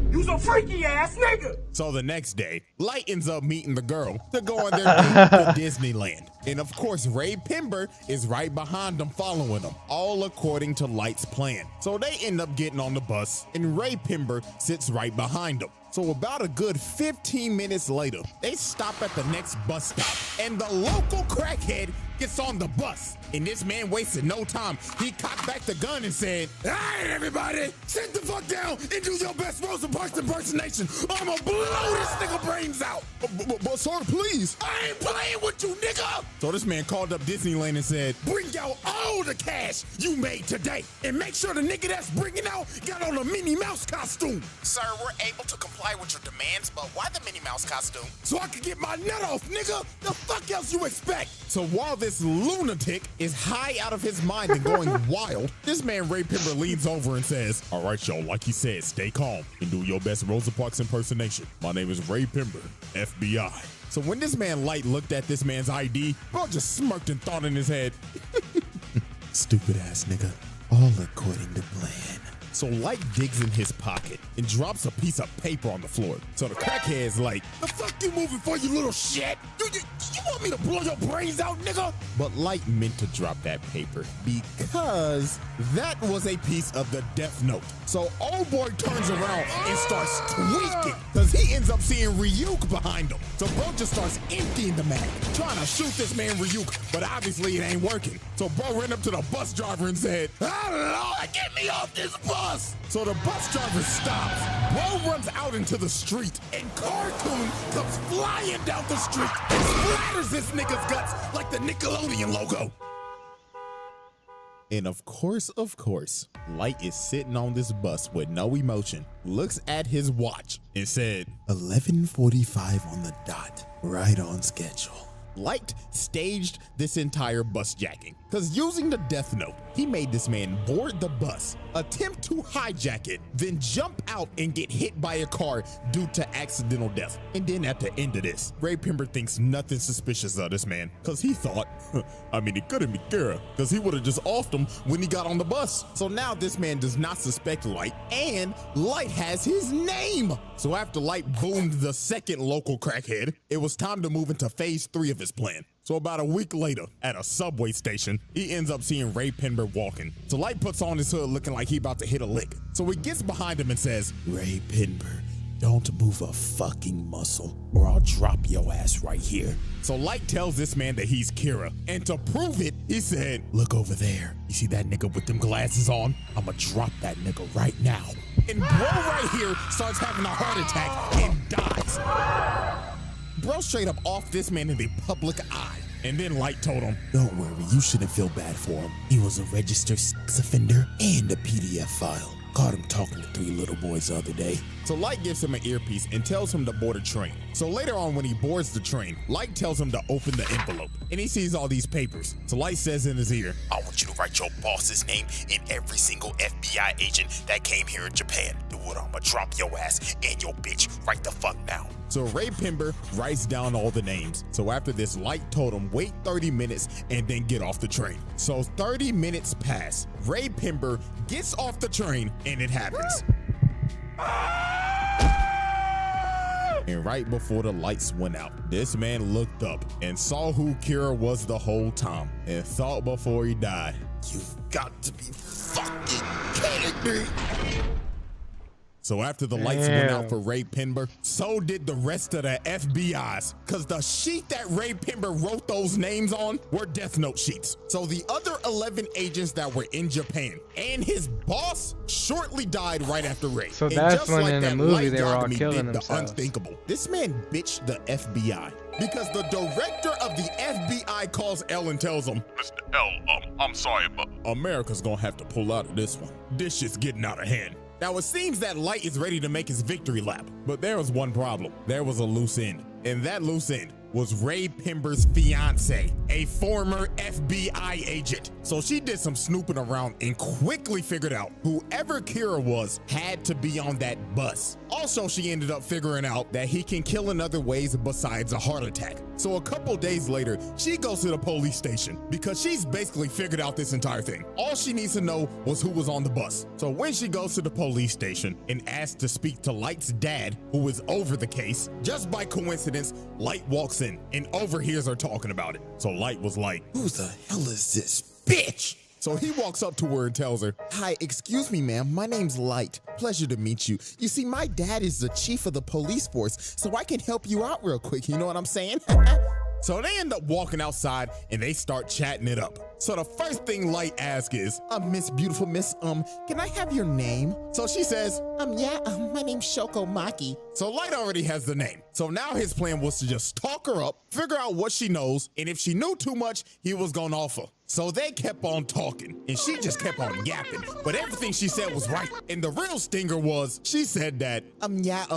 You's a freaky ass nigga. So the next day, Light ends up meeting the girl to go on their date to Disneyland. And of course, Ray Pinber is right behind them, following them, all according to Light's plan. So they end up getting on the bus, and Ray Pinber sits right behind them. So about a good 15 minutes later, they stop at the next bus stop, and the local crackhead gets on the bus. And this man wasted no time. He cocked back the gun and said, all right, everybody, sit the fuck down and do your best Rosa Parks impersonation. I'ma blow this nigga brains out. But sir, please. I ain't playing with you, nigga. So this man called up Disneyland and said, bring out all the cash you made today. And make sure the nigga that's bringing out got on a Minnie Mouse costume. Sir, we're able to comply with your demands, but why the Minnie Mouse costume? So I can get my nut off, nigga. The fuck else you expect? So while this lunatic is high out of his mind and going wild, this man Ray Pinber leans over and says, all right, y'all, like he said, stay calm and do your best Rosa Parks impersonation. My name is Ray Pinber, FBI. So when this man Light looked at this man's ID, bro just smirked and thought in his head, stupid ass nigga, all according to plan. So Light digs in his pocket and drops a piece of paper on the floor. So the crackhead's like, the fuck you moving for, you little shit? You want me to blow your brains out, nigga? But Light meant to drop that paper because that was a piece of the death note. So old boy turns around and starts tweaking because he ends up seeing Ryuk behind him. So bro just starts emptying the mag, trying to shoot this man Ryuk, but obviously it ain't working. So bro ran up to the bus driver and said, oh Lord, get me off this bus. So the bus driver stops, bro runs out into the street, and Cartoon comes flying down the street and splatters this nigga's guts like the Nickelodeon logo. And of course, Light is sitting on this bus with no emotion, looks at his watch and said, 11:45 on the dot, right on schedule. Light staged this entire bus jacking, because using the death note, he made this man board the bus, attempt to hijack it, then jump out and get hit by a car due to accidental death. And then at the end of this, Ray Pinber thinks nothing suspicious of this man, because he thought, I mean, it couldn't be Kara, because he would have just offed him when he got on the bus. So now this man does not suspect Light, and Light has his name. So after Light boomed the second local crackhead, it was time to move into phase 3 of his plan. So about a week later, at a subway station, he ends up seeing Ray Pinber walking. So Light puts on his hood looking like he about to hit a lick. So he gets behind him and says, Ray Pinber, don't move a fucking muscle or I'll drop your ass right here. So Light tells this man that he's Kira. And to prove it, he said, look over there. You see that nigga with them glasses on? I'ma drop that nigga right now. And bro right here starts having a heart attack and dies. Bro straight up off this man in the public eye. And then Light told him, don't worry, you shouldn't feel bad for him. He was a registered sex offender and a PDF file. Caught him talking to 3 little boys the other day. So Light gives him an earpiece and tells him to board a train. So later on when he boards the train, Light tells him to open the envelope. And he sees all these papers. So Light says in his ear, I want you to write your boss's name and every single FBI agent that came here in Japan. Do it, I'ma drop your ass and your bitch right the fuck now. So Ray Pember writes down all the names. So after this, Light told him wait 30 minutes and then get off the train. So 30 minutes pass. Ray Pember gets off the train and it happens. And right before the lights went out, this man looked up and saw who Kira was the whole time and thought before he died, You've got to be fucking kidding me. So after the lights went out for Ray Pember, so did the rest of the FBI's, because the sheet that Ray Pember wrote those names on were Death Note sheets. So the other 11 agents that were in Japan and his boss shortly died right after Ray. So And that's just when like in the that, movie Light they were all Yagami killing did themselves. the unthinkable. This man bitched the FBI because the director of the FBI calls L and tells him, Mr. L, I'm sorry, but America's gonna have to pull out of this one. This shit's getting out of hand. Now it seems that Light is ready to make his victory lap, but there was one problem. There was a loose end, and that loose end was Ray Pember's fiance, a former FBI agent. So she did some snooping around and quickly figured out whoever Kira was had to be on that bus. Also, she ended up figuring out that he can kill in other ways besides a heart attack. So a couple days later, she goes to the police station because she's basically figured out this entire thing. All she needs to know was who was on the bus. So when she goes to the police station and asks to speak to Light's dad, who is over the case, just by coincidence, Light walks in and overhears her talking about it. So Light was like, Who the hell is this bitch? So he walks up to her and tells her, Hi, excuse me, ma'am. My name's Light. Pleasure to meet you. You see, my dad is the chief of the police force, so I can help you out real quick. You know what I'm saying? So they end up walking outside and they start chatting it up. So the first thing Light asks is, Miss Beautiful Miss, can I have your name? So she says, my name's Shoko Maki. So Light already has the name. So now his plan was to just talk her up, figure out what she knows, and if she knew too much, he was gonna offer. So they kept on talking, and she just kept on yapping. But everything she said was right. And the real stinger was, she said that,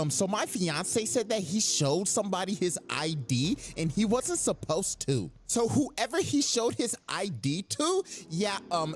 so my fiance said that he showed somebody his ID, and he wasn't supposed to. So whoever he showed his ID to,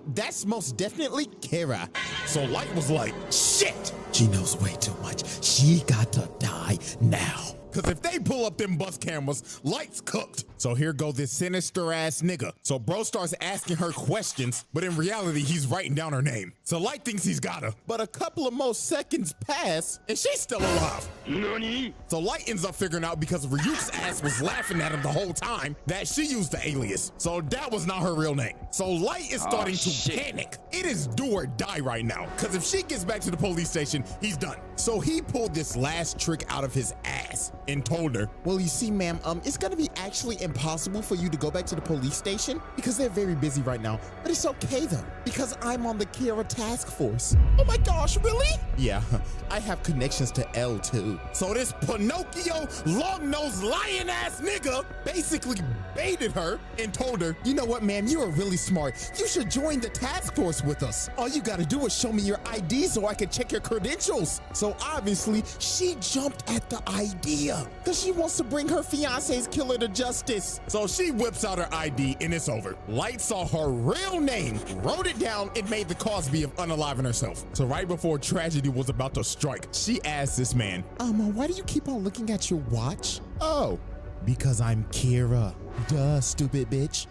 that's most definitely Kira. So Light was like, shit! She knows way too much. She got to die now. Cause if they pull up them bus cameras, Light's cooked. So here go this sinister ass nigga. So bro starts asking her questions, but in reality, he's writing down her name. So Light thinks he's got her, but a couple of more seconds pass and she's still alive. Nani? So Light ends up figuring out because Ryuk's ass was laughing at him the whole time that she used the alias. So that was not her real name. So Light is starting to panic. It is do or die right now. Cause if she gets back to the police station, he's done. So he pulled this last trick out of his ass and told her, well, you see, ma'am, it's gonna be actually impossible for you to go back to the police station because they're very busy right now. But it's okay though, because I'm on the Kira task force. Oh my gosh, really? Yeah, I have connections to L too. So this Pinocchio, long-nosed, lion-ass nigga basically baited her and told her, you know what, ma'am, you are really smart. You should join the task force with us. All you gotta do is show me your ID so I can check your credentials. So obviously, she jumped at the idea because she wants to bring her fiance's killer to justice. So she whips out her ID and it's over. Light saw her real name, wrote it down, and made the Cosby of unaliving herself. So right before tragedy was about to strike, she asked this man, why do you keep on looking at your watch? Oh, because I'm Kira. Duh, stupid bitch.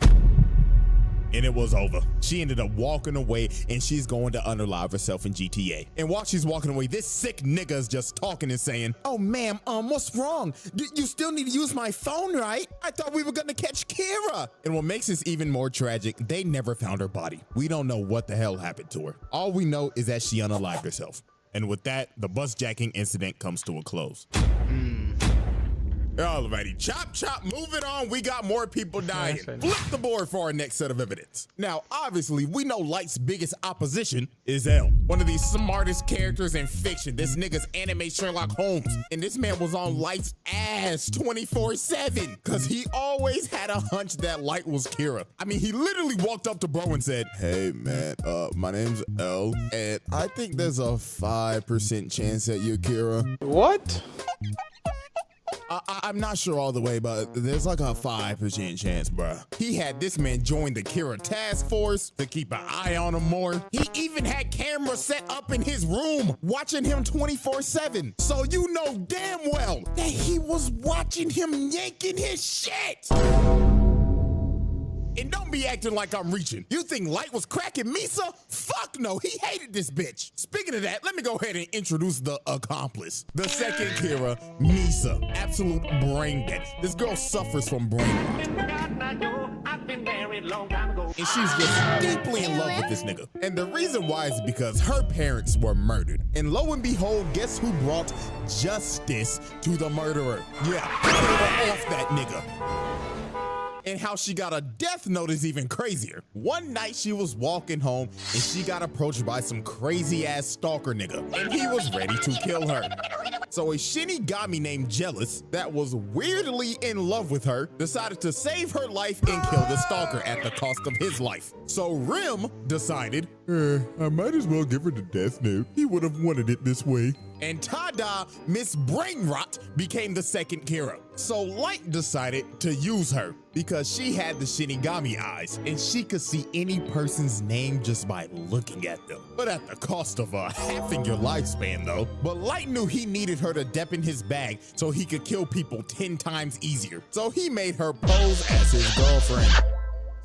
And it was over. She ended up walking away and she's going to unalive herself in GTA. And while she's walking away, this sick nigga is just talking and saying, oh, ma'am, what's wrong? You still need to use my phone, right? I thought we were gonna catch Kira. And what makes this even more tragic, they never found her body. We don't know what the hell happened to her. All we know is that she unalived herself. And with that, the bus jacking incident comes to a close. Alrighty, chop, moving on. We got more people dying. Flip the board for our next set of evidence. Now, obviously, we know Light's biggest opposition is L, one of the smartest characters in fiction. This nigga's anime Sherlock Holmes. And this man was on Light's ass 24/7, because he always had a hunch that Light was Kira. I mean, he literally walked up to bro and said, "Hey, man, my name's L, and I think there's a 5% chance that you're Kira." What? I'm not sure all the way, but there's like a 5% chance, bruh. He had this man join the Kira task force to keep an eye on him more. He even had cameras set up in his room, watching him 24/7. So you know damn well that he was watching him yanking his shit. And don't be acting like I'm reaching. You think Light was cracking Misa? Fuck no, he hated this bitch. Speaking of that, let me go ahead and introduce the accomplice. The second Kira, Misa. Absolute brain dead. This girl suffers from brain rot. And she's just deeply in love with this nigga. And the reason why is because her parents were murdered. And lo and behold, guess who brought justice to the murderer? Yeah, Kira off that nigga. And how she got a death note is even crazier. One night she was walking home and she got approached by some crazy ass stalker nigga, and he was ready to kill her. So a Shinigami named Jealous, that was weirdly in love with her, decided to save her life and kill the stalker at the cost of his life. So Rim decided, I might as well give her the death note. He would have wanted it this way. And tada, Miss Brainrot became the second Kira. So Light decided to use her because she had the Shinigami eyes and she could see any person's name just by looking at them. But at the cost of halving your lifespan though. But Light knew he needed her to dep in his bag so he could kill people 10 times easier. So he made her pose as his girlfriend.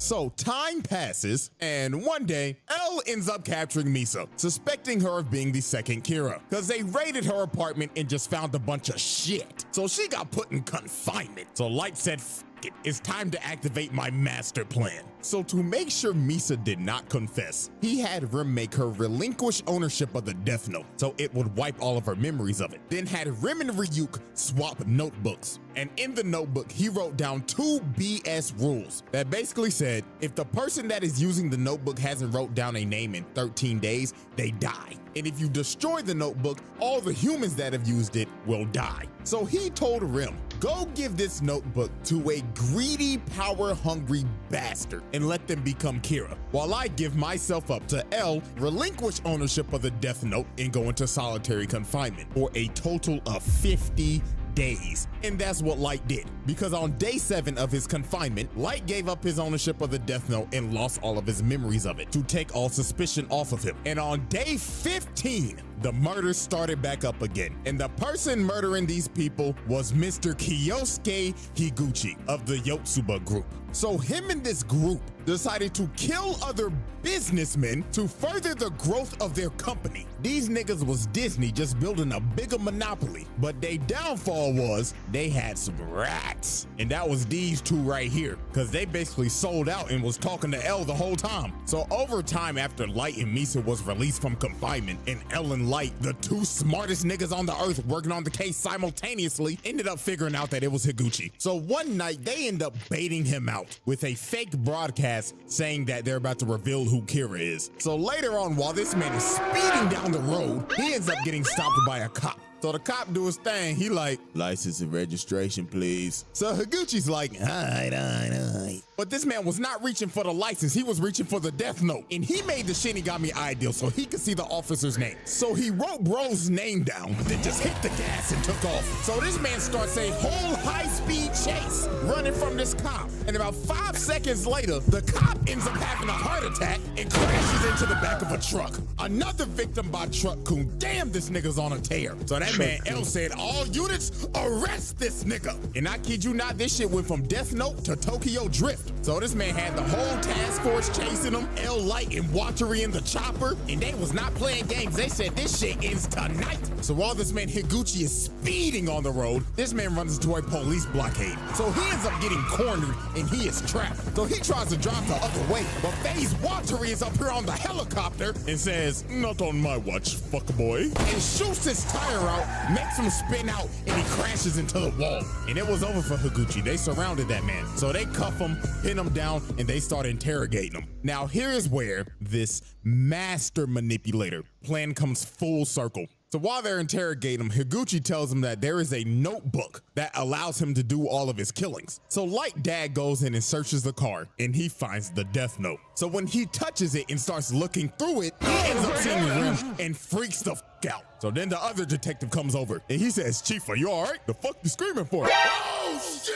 So time passes, and one day, Elle ends up capturing Misa, suspecting her of being the second Kira, because they raided her apartment and just found a bunch of shit. So she got put in confinement. So Light said, "F it, it's time to activate my master plan." So to make sure Misa did not confess, he had Rim make her relinquish ownership of the Death Note, so it would wipe all of her memories of it. Then had Rim and Ryuk swap notebooks. And in the notebook, he wrote down 2 BS rules that basically said, if the person that is using the notebook hasn't wrote down a name in 13 days, they die. And if you destroy the notebook, all the humans that have used it will die. So he told Rim, go give this notebook to a greedy, power-hungry bastard and let them become Kira, while I give myself up to L, relinquish ownership of the Death Note, and go into solitary confinement for a total of 50 days. And that's what Light did, because on day 7 of his confinement, Light gave up his ownership of the Death Note and lost all of his memories of it to take all suspicion off of him. And on day 15, the murders started back up again. And the person murdering these people was Mr. Kiyosuke Higuchi of the Yotsuba group. So him and this group decided to kill other businessmen to further the growth of their company. These niggas was Disney just building a bigger monopoly, but their downfall was they had some rats. And that was these two right here, because they basically sold out and was talking to L the whole time. So over time, after Light and Misa was released from confinement, and L and Light, the 2 smartest niggas on the earth working on the case simultaneously, ended up figuring out that it was Higuchi. So one night they end up baiting him out with a fake broadcast saying that they're about to reveal who Kira is. So later on, while this man is speeding down the road, he ends up getting stopped by a cop. So the cop do his thing. He like, license and registration, please. So Higuchi's like, all right. But this man was not reaching for the license. He was reaching for the Death Note. And he made the Shinigami ideal so he could see the officer's name. So he wrote bro's name down, then just hit the gas and took off. So this man starts a whole high-speed chase running from this cop. And about 5 seconds later, the cop ends up having a heart attack and crashes into the back of a truck. Another victim by truck coon. Damn, this nigga's on a tear. So that man L said, all units, arrest this nigga. And I kid you not, this shit went from Death Note to Tokyo Drift. So this man had the whole task force chasing him, L, Light, and Watery in the chopper, and they was not playing games. They said this shit ends tonight. So while this man Higuchi is speeding on the road, this man runs into a police blockade. So he ends up getting cornered and he is trapped. So he tries to drive the other way, but FaZe Watery is up here on the helicopter and says, not on my watch, fuckboy, and shoots his tire out out, makes him spin out, and he crashes into the wall. And it was over for Higuchi. They surrounded that man. So they cuff him, pin him down, and they start interrogating him. Now here's where this master manipulator plan comes full circle. So while they're interrogating him, Higuchi tells him that there is a notebook that allows him to do all of his killings. So Light Dad goes in and searches the car, and he finds the death note. So when he touches it and starts looking through it, he ends up seeing Rim and freaks the f out. So then the other detective comes over, and he says, Chief, are you all right? The fuck you screaming for? Oh, shit!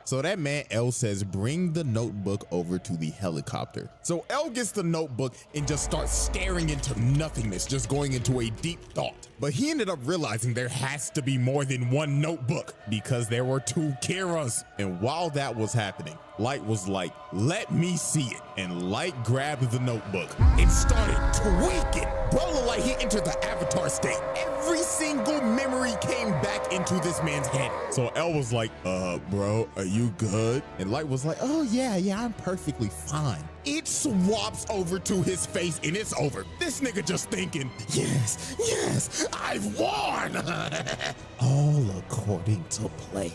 So that man L says, bring the notebook over to the helicopter. So L gets the notebook and just starts staring into nothingness, just going into a deep thought. But he ended up realizing there has to be more than one notebook because there were 2 Kiras. And while that was happening, Light was like, let me see it. And Light grabbed the notebook and started tweaking. Bro looked like he entered the avatar state. Every single memory came back into this man's head. So L was like, bro, are you good? And Light was like, oh yeah, I'm perfectly fine. It swaps over to his face and it's over. This nigga just thinking, yes, I've won. All according to plan.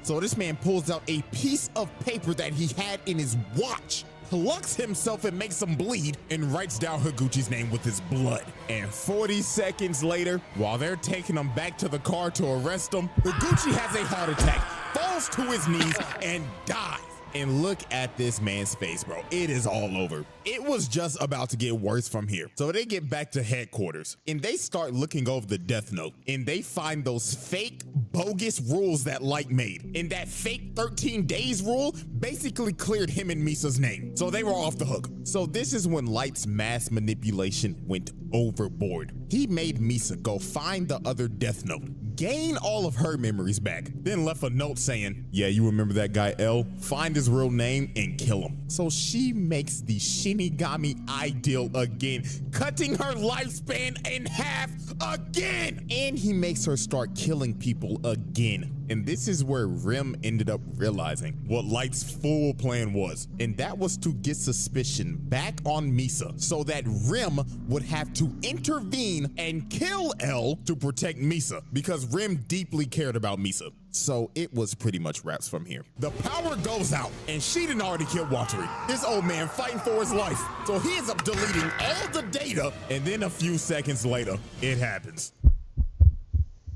So this man pulls out a piece of paper that he had in his watch, plucks himself and makes him bleed, and writes down Higuchi's name with his blood. And 40 seconds later, while they're taking him back to the car to arrest him, Higuchi has a heart attack, falls to his knees, and dies. And look at this man's face, bro. It is all over. It was just about to get worse from here. So they get back to headquarters and they start looking over the death note and they find those fake bogus rules that Light made. And that fake 13 days rule basically cleared him and Misa's name. So they were off the hook. So this is when Light's mass manipulation went overboard. He made Misa go find the other death note, gain all of her memories back, then left a note saying, yeah, you remember that guy L? Find his real name and kill him. So she makes the Shinigami ideal again, cutting her lifespan in half again. And he makes her start killing people again. And this is where Rim ended up realizing what Light's full plan was. And that was to get suspicion back on Misa so that Rim would have to intervene and kill L to protect Misa because Rim deeply cared about Misa. So it was pretty much wraps from here. The power goes out and she done already killed Watery. This old man fighting for his life. So he ends up deleting all the data and then a few seconds later, it happens.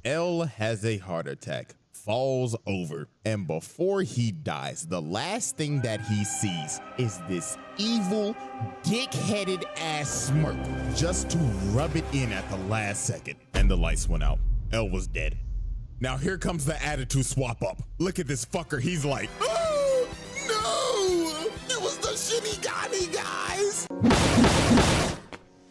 L has a heart attack, falls over, and before he dies, the last thing that he sees is this evil, dick-headed ass smirk just to rub it in at the last second. And the lights went out. L was dead. Now here comes the attitude swap up. Look at this fucker. He's like, oh no, it was the Shinigami guys.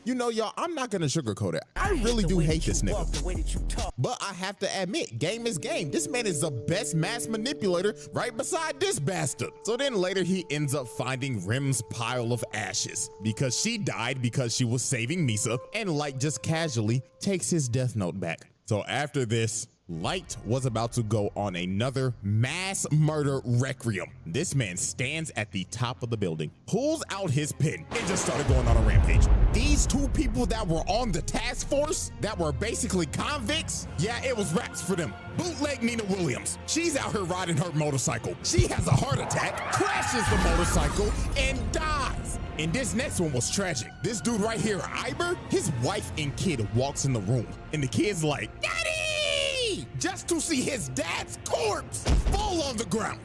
You know, y'all, I'm not gonna sugarcoat it. I really do hate this nigga. But I have to admit, game is game. This man is the best mass manipulator right beside this bastard. So then later he ends up finding Rim's pile of ashes because she died because she was saving Misa, and Light just casually takes his death note back. So after this, Light was about to go on another mass murder requiem. This man stands at the top of the building, pulls out his pen, and just started going on a rampage. These 2 people that were on the task force, that were basically convicts, yeah, it was raps for them. Bootleg Nina Williams. She's out here riding her motorcycle. She has a heart attack, crashes the motorcycle, and dies. And this next one was tragic. This dude right here, Iber, his wife and kid walks in the room, and the kid's like, Daddy! Just to see his dad's corpse fall on the ground.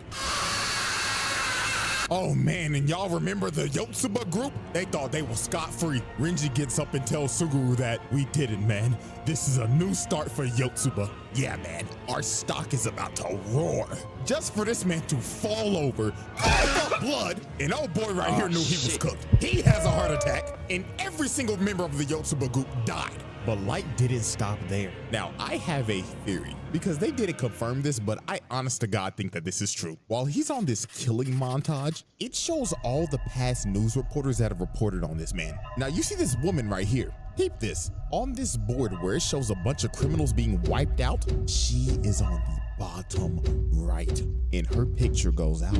Oh man, and y'all remember the Yotsuba group? They thought they were scot-free. Renji gets up and tells Suguru that we did it, man. This is a new start for Yotsuba. Yeah, man, our stock is about to roar. Just for this man to fall over, cough up blood, and old boy right here knew he was cooked. He has a heart attack, and every single member of the Yotsuba group died. But Light didn't stop there. Now, I have a theory, because they didn't confirm this, but I honest to God think that this is true. While he's on this killing montage, it shows all the past news reporters that have reported on this man. Now, you see this woman right here. Peep this. On this board where it shows a bunch of criminals being wiped out, she is on the bottom right, and her picture goes out.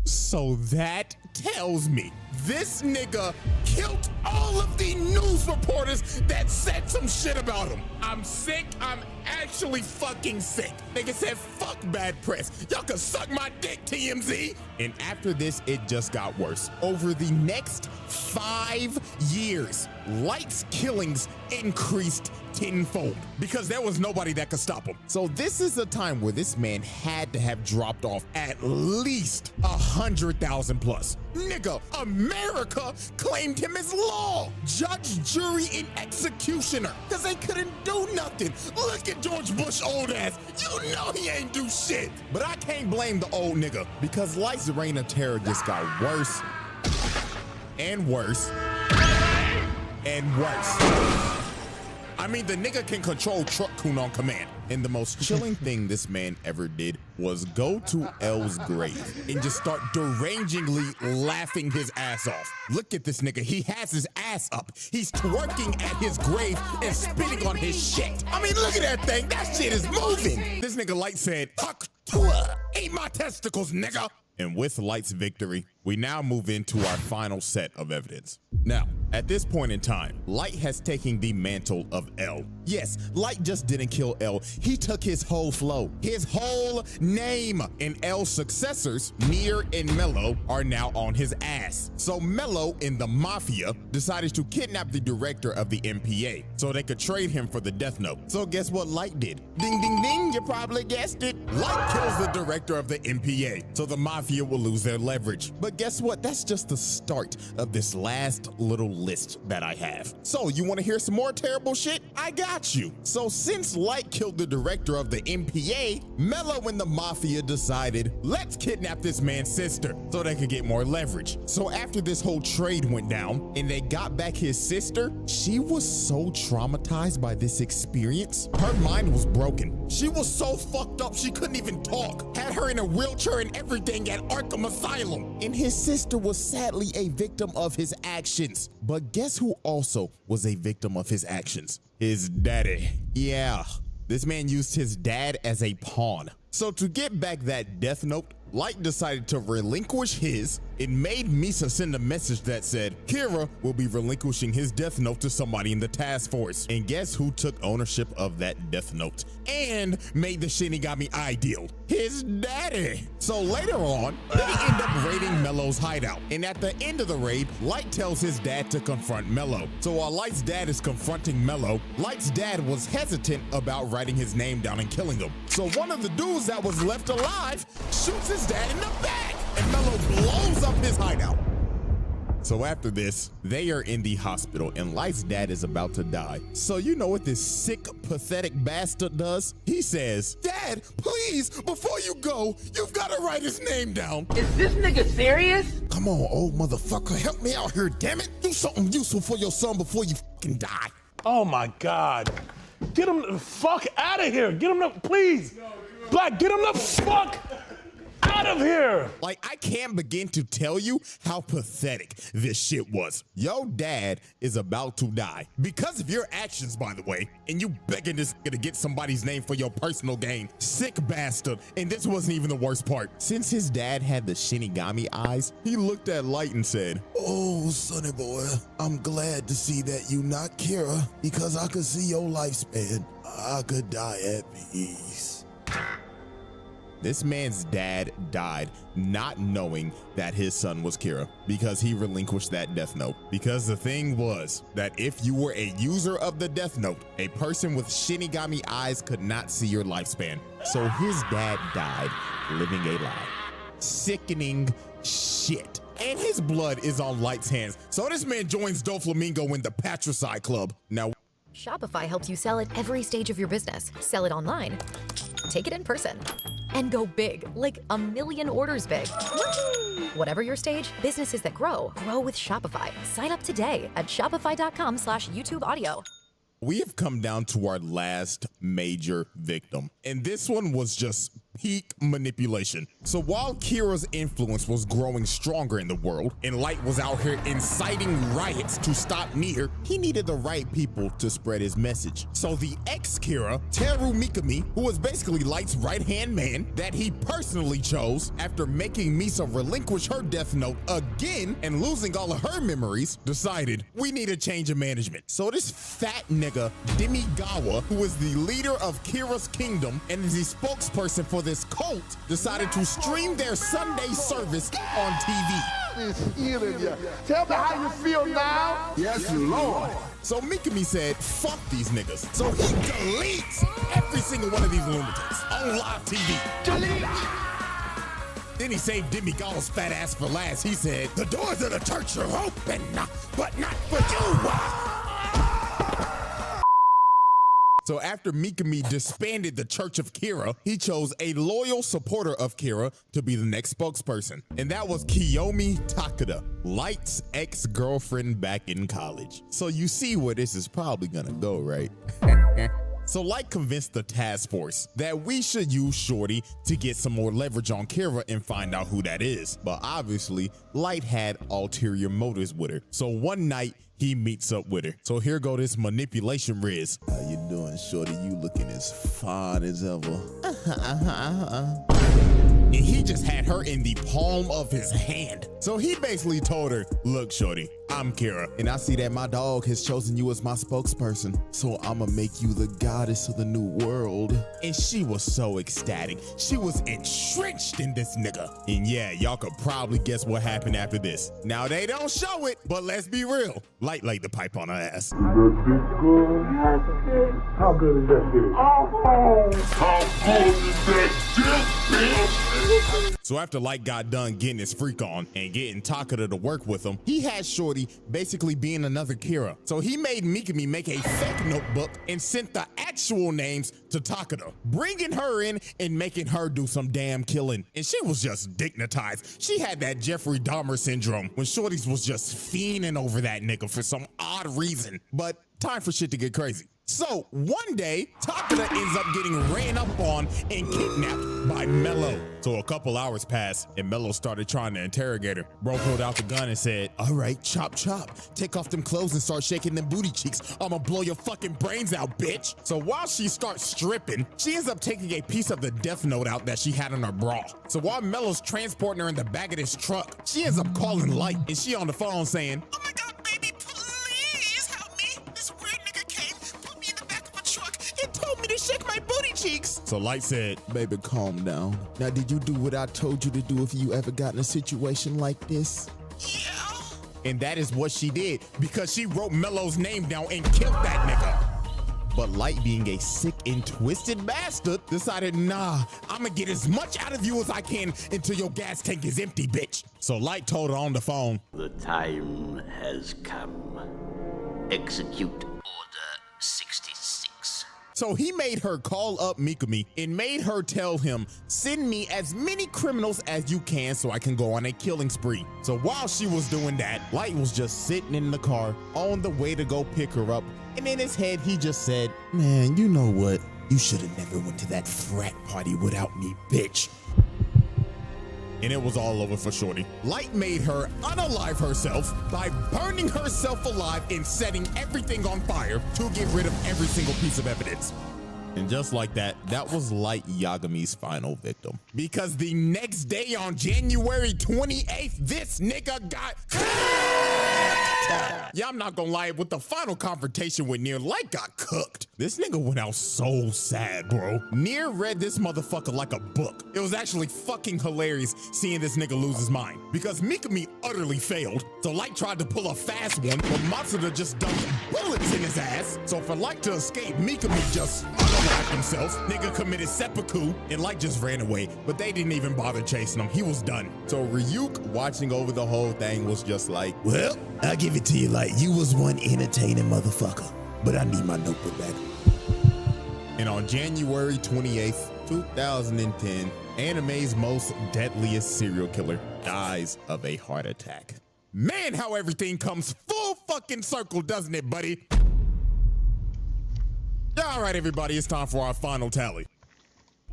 So that tells me this nigga killed all of the news reporters that said some shit about him. I'm sick. I'm actually fucking sick. Nigga said, fuck bad press. Y'all can suck my dick, TMZ. And after this, it just got worse. Over the next 5 years, Light's killings increased tenfold because there was nobody that could stop him. So this is a time where this man had to have dropped off at least 100,000 plus. Nigga, America claimed him as law, judge, jury, and executioner because they couldn't do nothing. Look at George Bush old ass. You know he ain't do shit. But I can't blame the old nigga because Light's reign of terror just got worse and worse and worse. I mean, the nigga can control Truck Coon on command. And the most chilling thing this man ever did was go to L's grave and just start derangingly laughing his ass off. Look at this nigga. He has his ass up. He's twerking at his grave and spitting on his shit. I mean, look at that thing. That shit is moving. This nigga Light said, "Fuck, eat my testicles, nigga." And with Light's victory, we now move into our final set of evidence. Now, at this point in time, Light has taken the mantle of L. Yes, Light just didn't kill L. He took his whole flow, his whole name. And L's successors, Near and Mello, are now on his ass. So Mello and the Mafia decided to kidnap the director of the MPA so they could trade him for the Death Note. So guess what Light did? Ding, ding, ding, you probably guessed it. Light kills the director of the MPA, so the Mafia will lose their leverage. But guess what? That's just the start of this last little list that I have. So you want to hear some more terrible shit? I got you. So since Light killed the director of the MPA, Mello and the Mafia decided, let's kidnap this man's sister so they could get more leverage. So after this whole trade went down and they got back his sister, she was so traumatized by this experience. Her mind was broken. She was so fucked up she couldn't even talk. Had her in a wheelchair and everything at Arkham Asylum. And his sister was sadly a victim of his actions. But guess who also was a victim of his actions? His daddy. Yeah, this man used his dad as a pawn. So to get back that Death Note, Light decided to relinquish his and made Misa send a message that said Kira will be relinquishing his Death Note to somebody in the task force. And guess who took ownership of that Death Note and made the Shinigami ideal? His daddy. So later on, they end up raiding Mello's hideout. And at the end of the raid, Light tells his dad to confront Mello. So while Light's dad is confronting Mello, Light's dad was hesitant about writing his name down and killing him. So one of the dudes that was left alive shoots his dad in the back, and Mello blows up his hideout. So after this, they are in the hospital and Light's dad is about to die. So you know what this sick, pathetic bastard does? He says, "Dad, please, before you go, you've got to write his name down." Is this nigga serious? Come on, old motherfucker, help me out here, damn it. Do something useful for your son before you fucking die. Oh my God. Get him the fuck out of here. Get him the, please. Black, get him the fuck out of here! Like, I can't begin to tell you how pathetic this shit was. Your dad is about to die because of your actions, by the way, and you begging this nigga to get somebody's name for your personal gain. Sick bastard. And this wasn't even the worst part. Since his dad had the Shinigami eyes, he looked at Light and said, "Oh, sonny boy, I'm glad to see that you not Kira because I could see your lifespan. I could die at peace." This man's dad died not knowing that his son was Kira because he relinquished that Death Note. Because the thing was that if you were a user of the Death Note, a person with Shinigami eyes could not see your lifespan. So his dad died living a lie. Sickening shit. And his blood is on Light's hands. So this man joins Doflamingo in the Patricide Club. Now, Shopify helps you sell at every stage of your business. Sell it online, take it in person, and go big, like 1 million orders big. Whatever your stage, businesses that grow with Shopify. Sign up today at shopify.com/YouTube audio. we have come down to our last major victim. And this one was just peak manipulation. So while Kira's influence was growing stronger in the world and Light was out here inciting riots to stop Nier, he needed the right people to spread his message. So the ex-Kira, Teru Mikami, who was basically Light's right-hand man that he personally chose after making Misa relinquish her Death Note again and losing all of her memories, decided we need a change of management. So this fat nigga, Demigawa, who is the leader of Kira's kingdom and is the spokesperson for this cult, decided to stream their Sunday service on TV. Tell me how you feel now. Yes, Lord. So Mikami said, fuck these niggas. So he deletes every single one of these lunatics on live TV. Delete! Then he saved Demigawa's fat ass for last. He said, the doors of the church are open, but not for you. So after Mikami disbanded the Church of Kira, he chose a loyal supporter of Kira to be the next spokesperson. And that was Kiyomi Takeda, Light's ex-girlfriend back in college. So you see where this is probably gonna go, right? So Light convinced the task force that we should use Shorty to get some more leverage on Kira and find out who that is. But obviously, Light had ulterior motives with her. So one night, he meets up with her. So here go this manipulation Riz. How you doing, Shorty? You looking as fine as ever. And he just had her in the palm of his hand. So he basically told her, look, Shorty, I'm Kira, and I see that my dog has chosen you as my spokesperson. So I'ma make you the goddess of the new world. And she was so ecstatic. She was entrenched in this nigga. And yeah, y'all could probably guess what happened after this. Now they don't show it, but let's be real. Light laid the pipe on her ass. How good is that dick? How good is that dick, bitch? So after Light got done getting his freak on and getting Takeda to work with him, he had Shorty basically being another Kira. So he made Mikami make a fake notebook and sent the actual names to Takeda, bringing her in and making her do some damn killing. And she was just dignitized. She had that Jeffrey Dahmer syndrome when Shorty's was just fiending over that nigga for some odd reason. But time for shit to get crazy. So one day, Takeda ends up getting ran up on and kidnapped by Mello. So a couple hours passed and Mello started trying to interrogate her. Bro pulled out the gun and said, all right, chop chop. Take off them clothes and start shaking them booty cheeks. I'ma blow your fucking brains out, bitch. So while she starts stripping, she ends up taking a piece of the Death Note out that she had in her bra. So while Mello's transporting her in the back of this truck, she ends up calling Light and she on the phone saying, oh my God, baby, please help me. This weird nigga came, put me in the back of a truck and told me to shake my booty cheeks. So Light said, baby, calm down. Now, did you do what I told you to do if you ever got in a situation like this? yeah. And that is what she did because she wrote Mello's name down and killed that nigga. But Light, being a sick and twisted bastard, decided, nah, I'ma get as much out of you as I can until your gas tank is empty, bitch. So Light told her on the phone, the time has come. Execute Order 66. So he made her call up Mikami and made her tell him, send me as many criminals as you can so I can go on a killing spree. So while she was doing that, Light was just sitting in the car on the way to go pick her up. And in his head, he just said, man, you know what? You should have never went to that frat party without me, bitch. And it was all over for Shorty. Light made her unalive herself by burning herself alive and setting everything on fire to get rid of every single piece of evidence. And just like that, that was Light Yagami's final victim. Because the next day on January 28th, this nigga got... Yeah, I'm not gonna lie, with the final confrontation with Nier, Light got cooked. This nigga went out so sad, bro. Nier read this motherfucker like a book. It was actually fucking hilarious seeing this nigga lose his mind because Mikami utterly failed. So Light tried to pull a fast one, but Matsuda just dumped bullets in his ass. So for Light to escape, Mikami just unalived himself. Nigga committed seppuku, and Light just ran away, but they didn't even bother chasing him. He was done. So Ryuk, watching over the whole thing, was just like, well, I'll give it to you, Light. You was one entertaining motherfucker, but I need my notebook back. And on January 28th, 2010, anime's most deadliest serial killer dies of a heart attack. Man, how everything comes full fucking circle, doesn't it, buddy? All right, everybody, it's time for our final tally.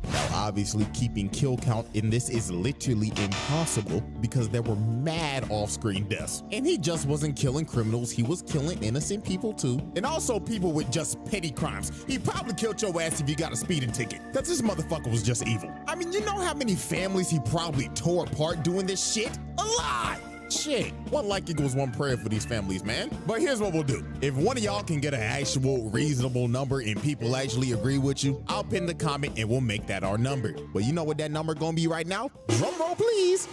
Now, obviously, keeping kill count in this is literally impossible because there were mad off-screen deaths. And he just wasn't killing criminals, he was killing innocent people too. And also people with just petty crimes. He probably killed your ass if you got a speeding ticket, because this motherfucker was just evil. I mean, you know how many families he probably tore apart doing this shit? A lot! Shit, one like equals one prayer for these families, man. But here's what we'll do. If one of y'all can get an actual reasonable number and people actually agree with you, I'll pin the comment and we'll make that our number. But you know what that number gonna be right now? Drum roll, please.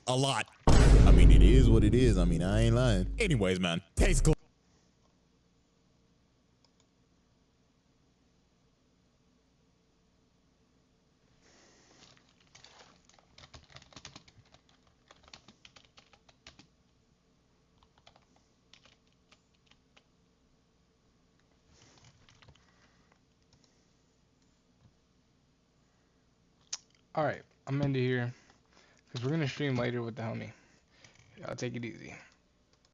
A lot. I mean, it is what it is. I mean, I ain't lying. Anyways, man, tastes cool. Alright, I'm into here because we're gonna stream later with the homie. Y'all take it easy.